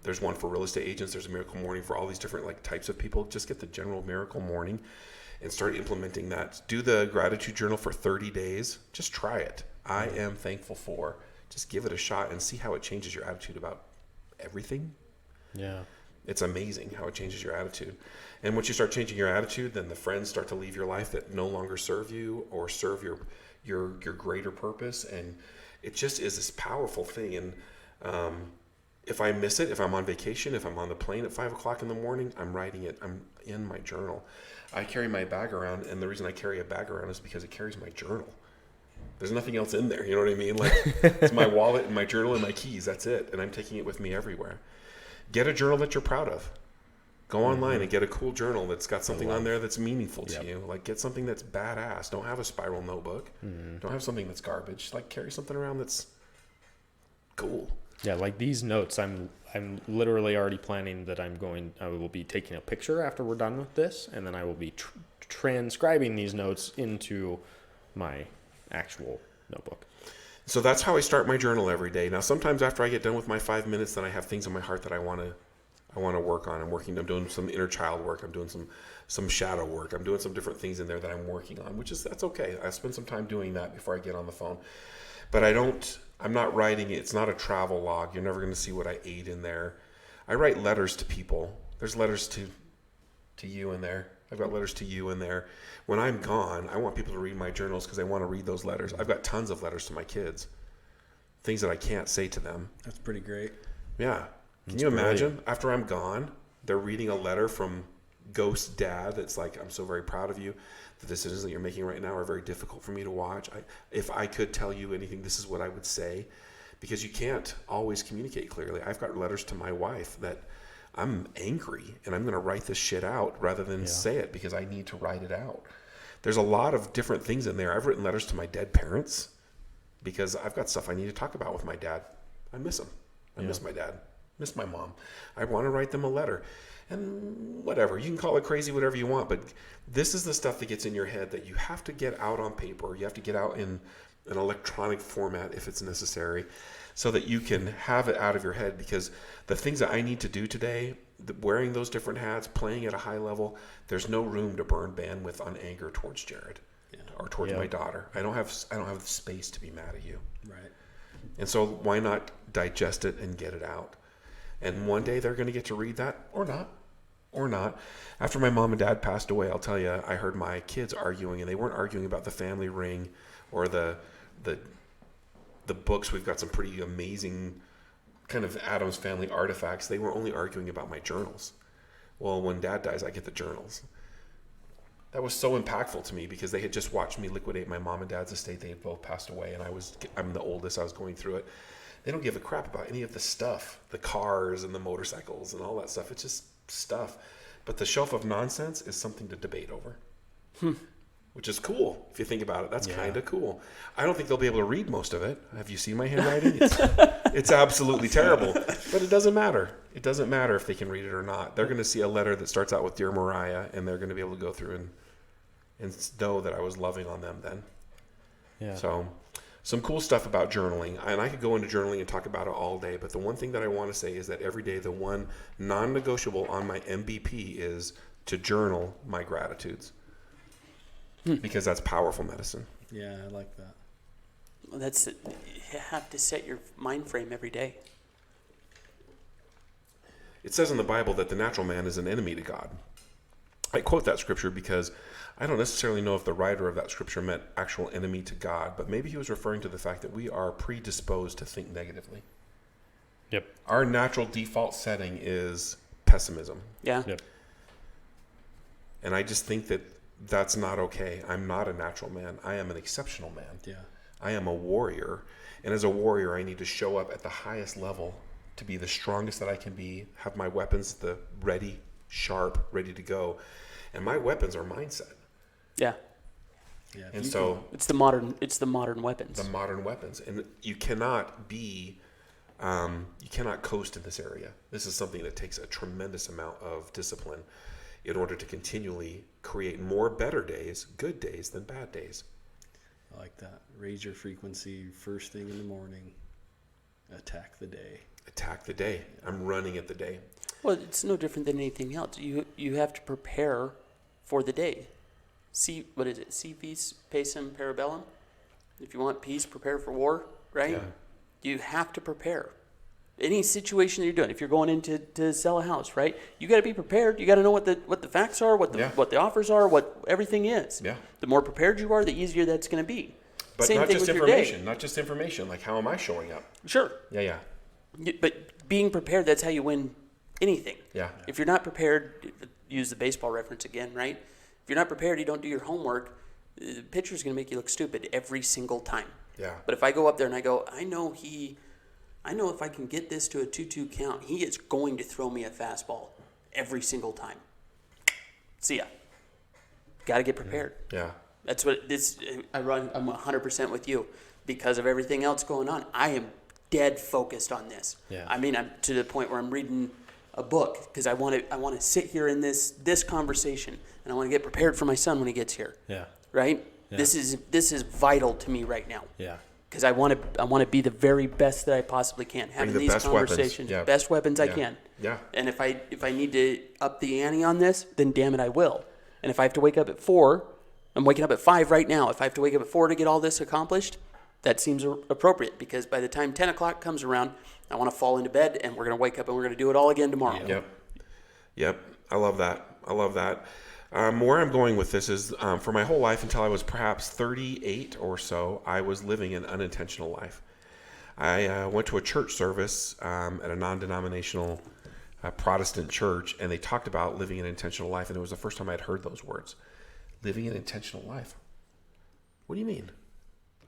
There's one for real estate agents. There's a miracle morning for all these different types of people. Just get the general miracle morning and start implementing that. Do the gratitude journal for 30 days. Just try it. I am thankful for. Just give it a shot and see how it changes your attitude about everything. Yeah. It's amazing how it changes your attitude. And once you start changing your attitude, then the friends start to leave your life that no longer serve you or serve your greater purpose. And it just is this powerful thing. And if I miss it, if I'm on vacation, if I'm on the plane at 5 o'clock in the morning, I'm writing it. I'm in my journal. I carry my bag around, and the reason I carry a bag around is because it carries my journal. There's nothing else in there. You know what I mean? Like, it's my wallet and my journal and my keys. That's it. And I'm taking it with me everywhere. Get a journal that you're proud of. Go online and get a cool journal that's got something on there that's meaningful to you. Like, get something that's badass. Don't have a spiral notebook. Don't have something that's garbage. Like, carry something around that's cool. Yeah, like these notes, I'm literally already planning that I will be taking a picture after we're done with this, and then I will be transcribing these notes into my actual notebook. So that's how I start my journal every day. Now, sometimes after I get done with my 5 minutes, then I have things in my heart that I want to work on. I'm doing some inner child work. I'm doing some shadow work. I'm doing some different things in there that I'm working on, that's okay. I spend some time doing that before I get on the phone. But I'm not writing it. It's not a travel log. You're never going to see what I ate in there. I write letters to people. There's letters to you in there. I've got letters to you in there. When I'm gone, I want people to read my journals because they want to read those letters. I've got tons of letters to my kids. Things that I can't say to them. That's pretty great. Yeah. Can you imagine? After I'm gone, they're reading a letter from Ghost Dad that's like, I'm so very proud of you. The decisions that you're making right now are very difficult for me to watch. If I could tell you anything, this is what I would say. Because you can't always communicate clearly. I've got letters to my wife that I'm angry and I'm going to write this shit out rather than say it because I need to write it out. There's a lot of different things in there. I've written letters to my dead parents because I've got stuff I need to talk about with my dad. I miss him. I miss my dad. Miss my mom. I want to write them a letter. And whatever, you can call it crazy, whatever you want, but this is the stuff that gets in your head that you have to get out on paper. You have to get out in an electronic format if it's necessary so that you can have it out of your head, because the things that I need to do today, wearing those different hats, playing at a high level, there's no room to burn bandwidth on anger towards Jared or towards my daughter. I don't have the space to be mad at you. Right. And so why not digest it and get it out? And one day they're going to get to read that or not. After my mom and dad passed away, I'll tell you, I heard my kids arguing, and they weren't arguing about the family ring or the books. We've got some pretty amazing kind of Addams Family artifacts. They were only arguing about my journals. Well, when dad dies, I get the journals. That was so impactful to me because they had just watched me liquidate my mom and dad's estate. They had both passed away, and I'm the oldest. I was going through it. They don't give a crap about any of the stuff, the cars and the motorcycles and all that stuff. It's just stuff. But the shelf of nonsense is something to debate over, which is cool if you think about it. That's kind of cool. I don't think they'll be able to read most of it. Have you seen my handwriting? It's absolutely terrible. But it doesn't matter. It doesn't matter if they can read it or not. They're going to see a letter that starts out with Dear Mariah, and they're going to be able to go through and know that I was loving on them then. Yeah. So some cool stuff about journaling, and I could go into journaling and talk about it all day, but the one thing that I want to say is that every day the one non-negotiable on my MVP is to journal my gratitudes, because that's powerful medicine. Yeah, I like that. Well, that's it. You have to set your mind frame every day. It says in the Bible that the natural man is an enemy to God. I quote that scripture because I don't necessarily know if the writer of that scripture meant actual enemy to God, but maybe he was referring to the fact that we are predisposed to think negatively. Yep. Our natural default setting is pessimism. Yeah. Yep. And I just think that that's not okay. I'm not a natural man. I am an exceptional man. Yeah. I am a warrior. And as a warrior, I need to show up at the highest level to be the strongest that I can be, have my weapons ready, sharp, ready to go. And my weapons are mindset. Yeah. Yeah. And so It's the modern weapons. the modern weapons. And you cannot coast in this area. This is something that takes a tremendous amount of discipline in order to continually create more better days, good days, than bad days. I like that. Raise your frequency first thing in the morning. Attack the day. Attack the day. I'm running at the day. Well, it's no different than anything else. You have to prepare for the day. Si vis pacem parabellum. If you want peace, prepare for war, right? Yeah. You have to prepare. Any situation that you're doing, if you're going in to sell a house, right? You got to be prepared. You got to know what the facts are, what the offers are, what everything is. Yeah. The more prepared you are, the easier that's going to be. But Same not thing just with your day. information. Not just information. Like, how am I showing up? Sure. Yeah. But being prepared, that's how you win anything. Yeah. If you're not prepared, use the baseball reference again, right? If you're not prepared, you don't do your homework, the pitcher's going to make you look stupid every single time. Yeah. But if I go up there and I go, I know if I can get this to a 2-2 count, he is going to throw me a fastball every single time. See ya. Got to get prepared. Yeah. That's what this. I'm 100% with you because of everything else going on. I am dead focused on this. Yeah. I mean, I'm to the point where I'm reading a book because I want to sit here in this conversation and I want to get prepared for my son when he gets here. Yeah. Right. Yeah. This is vital to me right now. Yeah. Because I want to be the very best that I possibly can. Having the these best weapons. conversations, Yeah. best weapons I Yeah. can. Yeah. And if I need to up the ante on this, then damn it, I will. And if I have to wake up at 4, I'm waking up at 5 right now. If I have to wake up at 4 to get all this accomplished, that seems appropriate because by the time 10 o'clock comes around, I want to fall into bed and we're going to wake up and we're going to do it all again tomorrow. Yep. I love that. Where I'm going with this is for my whole life until I was perhaps 38 or so, I was living an unintentional life. I went to a church service at a non-denominational Protestant church, and they talked about living an intentional life, and it was the first time I'd heard those words. Living an intentional life. What do you mean?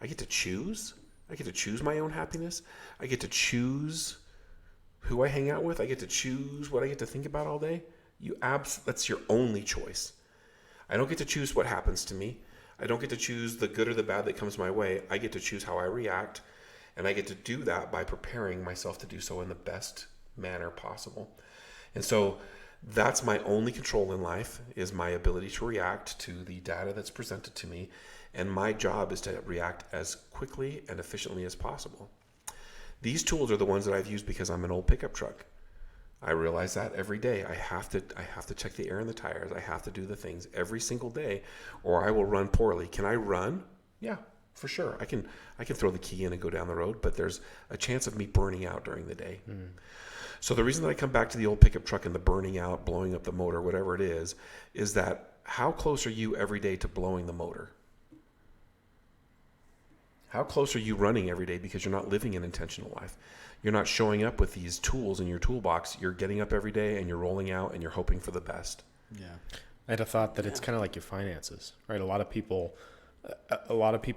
I get to choose? I get to choose my own happiness? I get to choose who I hang out with. I get to choose what I get to think about all day. That's your only choice. I don't get to choose what happens to me. I don't get to choose the good or the bad that comes my way. I get to choose how I react, and I get to do that by preparing myself to do so in the best manner possible. And so that's my only control in life, is my ability to react to the data that's presented to me. And my job is to react as quickly and efficiently as possible. These tools are the ones that I've used because I'm an old pickup truck. I realize that every day. I have to check the air in the tires. I have to do the things every single day, or I will run poorly. Can I run? Yeah, for sure. I can throw the key in and go down the road, but there's a chance of me burning out during the day. So the reason that I come back to the old pickup truck and the burning out, blowing up the motor, whatever it is that how close are you every day to blowing the motor? How close are you running every day because you're not living an intentional life? You're not showing up with these tools in your toolbox. You're getting up every day and you're rolling out and you're hoping for the best. Yeah. I had a thought that it's kind of like your finances, right? A lot of people,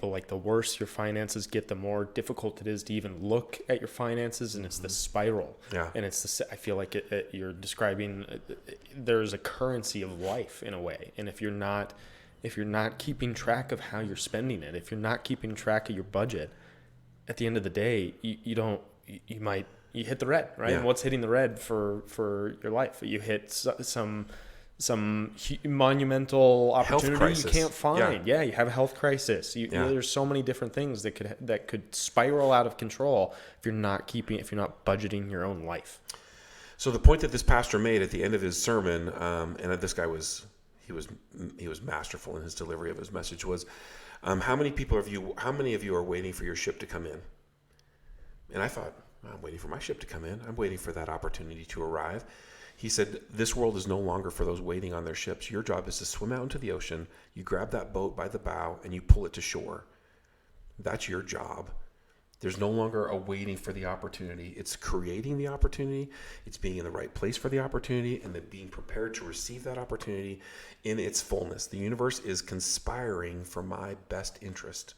like, the worse your finances get, the more difficult it is to even look at your finances, and it's the spiral. Yeah. And I feel like you're describing, there's a currency of life in a way. And if you're not keeping track of how you're spending it, if you're not keeping track of your budget, at the end of the day, you hit the red, right? Yeah. And what's hitting the red for your life? You hit some monumental opportunity you can't find. Yeah, you have a health crisis. There's so many different things that could spiral out of control if you're not budgeting your own life. So the point that this pastor made at the end of his sermon, and this guy was masterful in his delivery of his message, was, how many of you are waiting for your ship to come in? And I thought, I'm waiting for my ship to come in. I'm waiting for that opportunity to arrive. He said, this world is no longer for those waiting on their ships. Your job is to swim out into the ocean. You grab that boat by the bow and you pull it to shore. That's your job. There's no longer a waiting for the opportunity. It's creating the opportunity. It's being in the right place for the opportunity, and then being prepared to receive that opportunity in its fullness. The universe is conspiring for my best interest.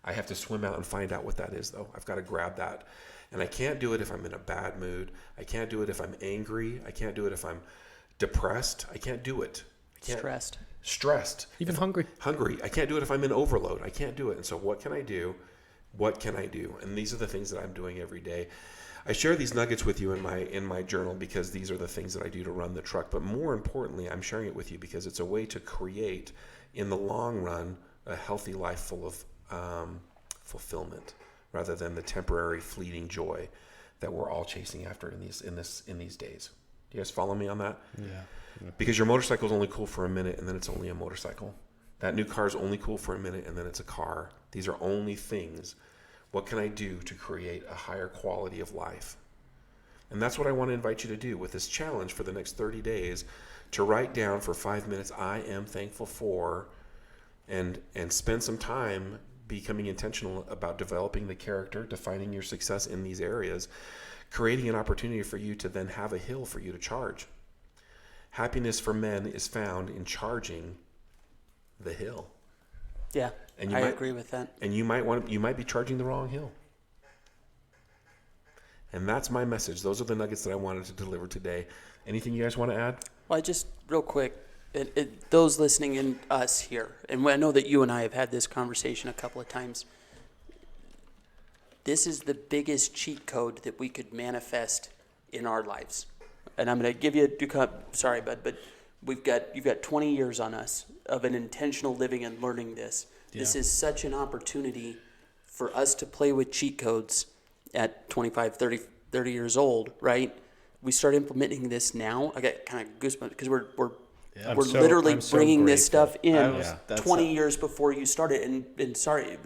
I have to swim out and find out what that is, though. I've got to grab that. And I can't do it if I'm in a bad mood. I can't do it if I'm angry. I can't do it if I'm depressed. I can't do it. Stressed. Even hungry. I can't do it if I'm in overload. I can't do it. And so what can I do? What can I do? And these are the things that I'm doing every day. I share these nuggets with you in my journal because these are the things that I do to run the truck. But more importantly, I'm sharing it with you because it's a way to create, in the long run, a healthy life full of fulfillment, rather than the temporary, fleeting joy that we're all chasing after in these days. Do you guys follow me on that? Yeah. Because your motorcycle is only cool for a minute, and then it's only a motorcycle. That new car is only cool for a minute, and then it's a car. These are only things. What can I do to create a higher quality of life? And that's what I want to invite you to do with this challenge for the next 30 days, to write down for 5 minutes, I am thankful for, and spend some time becoming intentional about developing the character, defining your success in these areas, creating an opportunity for you to then have a hill for you to charge. Happiness for men is found in charging the hill. Yeah, And I agree with that. And you might be charging the wrong hill. And that's my message. Those are the nuggets that I wanted to deliver today. Anything you guys want to add? Well, I just, real quick, those listening in us here, and I know that you and I have had this conversation a couple of times, this is the biggest cheat code that we could manifest in our lives. And I'm going to give you, sorry, bud, but you've got 20 years on us of an intentional living and learning this. Yeah. This is such an opportunity for us to play with cheat codes at 25, 30 years old, right? We start implementing this now. I get kind of goosebumps because we're literally bringing this stuff in 20 years before you started. And sorry,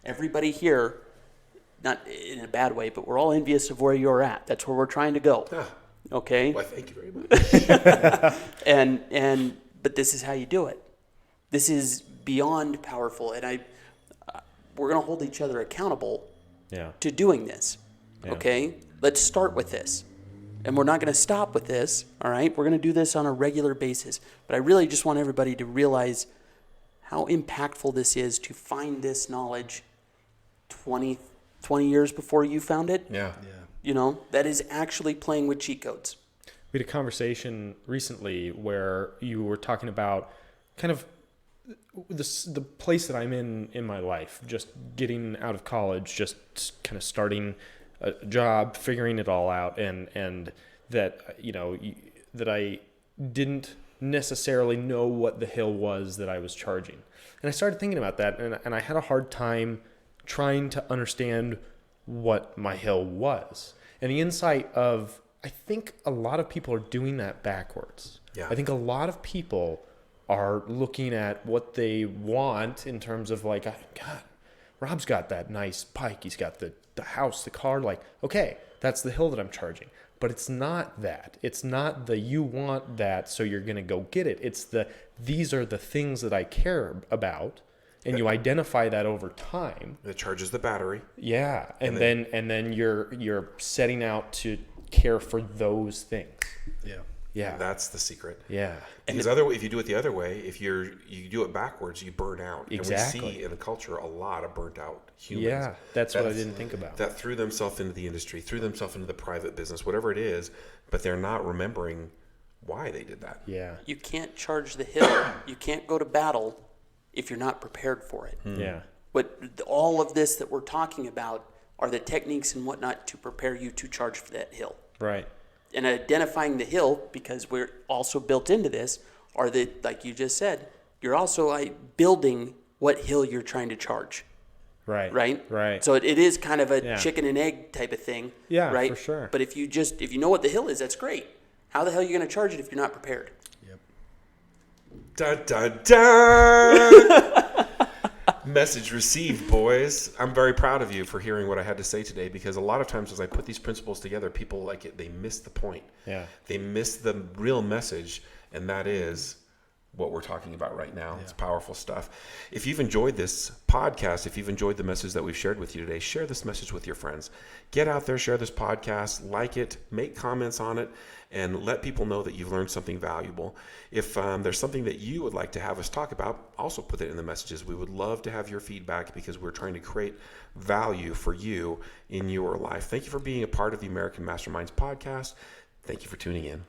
everybody here, not in a bad way, but we're all envious of where you're at. That's where we're trying to go. Yeah. Okay. Well, thank you very much. But this is how you do it. This is beyond powerful, and we're going to hold each other accountable to doing this. Yeah. Okay. Let's start with this, and we're not going to stop with this. All right. We're going to do this on a regular basis. But I really just want everybody to realize how impactful this is to find this knowledge 20 years before you found it. Yeah. that is actually playing with cheat codes. We had a conversation recently where you were talking about kind of the place that I'm in my life, just getting out of college, just kind of starting a job, figuring it all out, and that, that I didn't necessarily know what the hill was that I was charging. And I started thinking about that, and I had a hard time trying to understand what my hill was. And the insight of, I think a lot of people are doing that backwards. Yeah. I think a lot of people are looking at what they want in terms of like, God, Rob's got that nice pike. He's got the house, the car. Like, okay, that's the hill that I'm charging. But it's not that. It's not the you want that, so you're going to go get it. It's these are the things that I care about. And you identify that over time. It charges the battery. Yeah. And then you're setting out to care for those things. Yeah. Yeah. And that's the secret. Yeah. Because if you do it the other way, if you do it backwards, you burn out. Exactly. And we see in the culture a lot of burnt out humans. Yeah. That's what I didn't think about. That threw themselves into the industry, threw themselves into the private business, whatever it is, but they're not remembering why they did that. Yeah. You can't charge the hill. You can't go to battle if you're not prepared for it. Yeah. But all of this that we're talking about are the techniques and whatnot to prepare you to charge for that hill. Right. And identifying the hill, because we're also built into this, are like you just said, you're also building what hill you're trying to charge. Right. Right? Right. So it is kind of a Yeah. chicken and egg type of thing. Yeah, right? for sure. But if you know what the hill is, that's great. How the hell are you going to charge it if you're not prepared? Dun, dun, dun. Message received, boys. I'm very proud of you for hearing what I had to say today, because a lot of times as I put these principles together, people they miss the point. Yeah. They miss the real message, and that is what we're talking about right now. Yeah. It's powerful stuff. If you've enjoyed this podcast, if you've enjoyed the message that we've shared with you today, share this message with your friends. Get out there, share this podcast, like it, make comments on it, and let people know that you've learned something valuable. If there's something that you would like to have us talk about, also put it in the messages. We would love to have your feedback, because we're trying to create value for you in your life. Thank you for being a part of the American Masterminds podcast. Thank you for tuning in.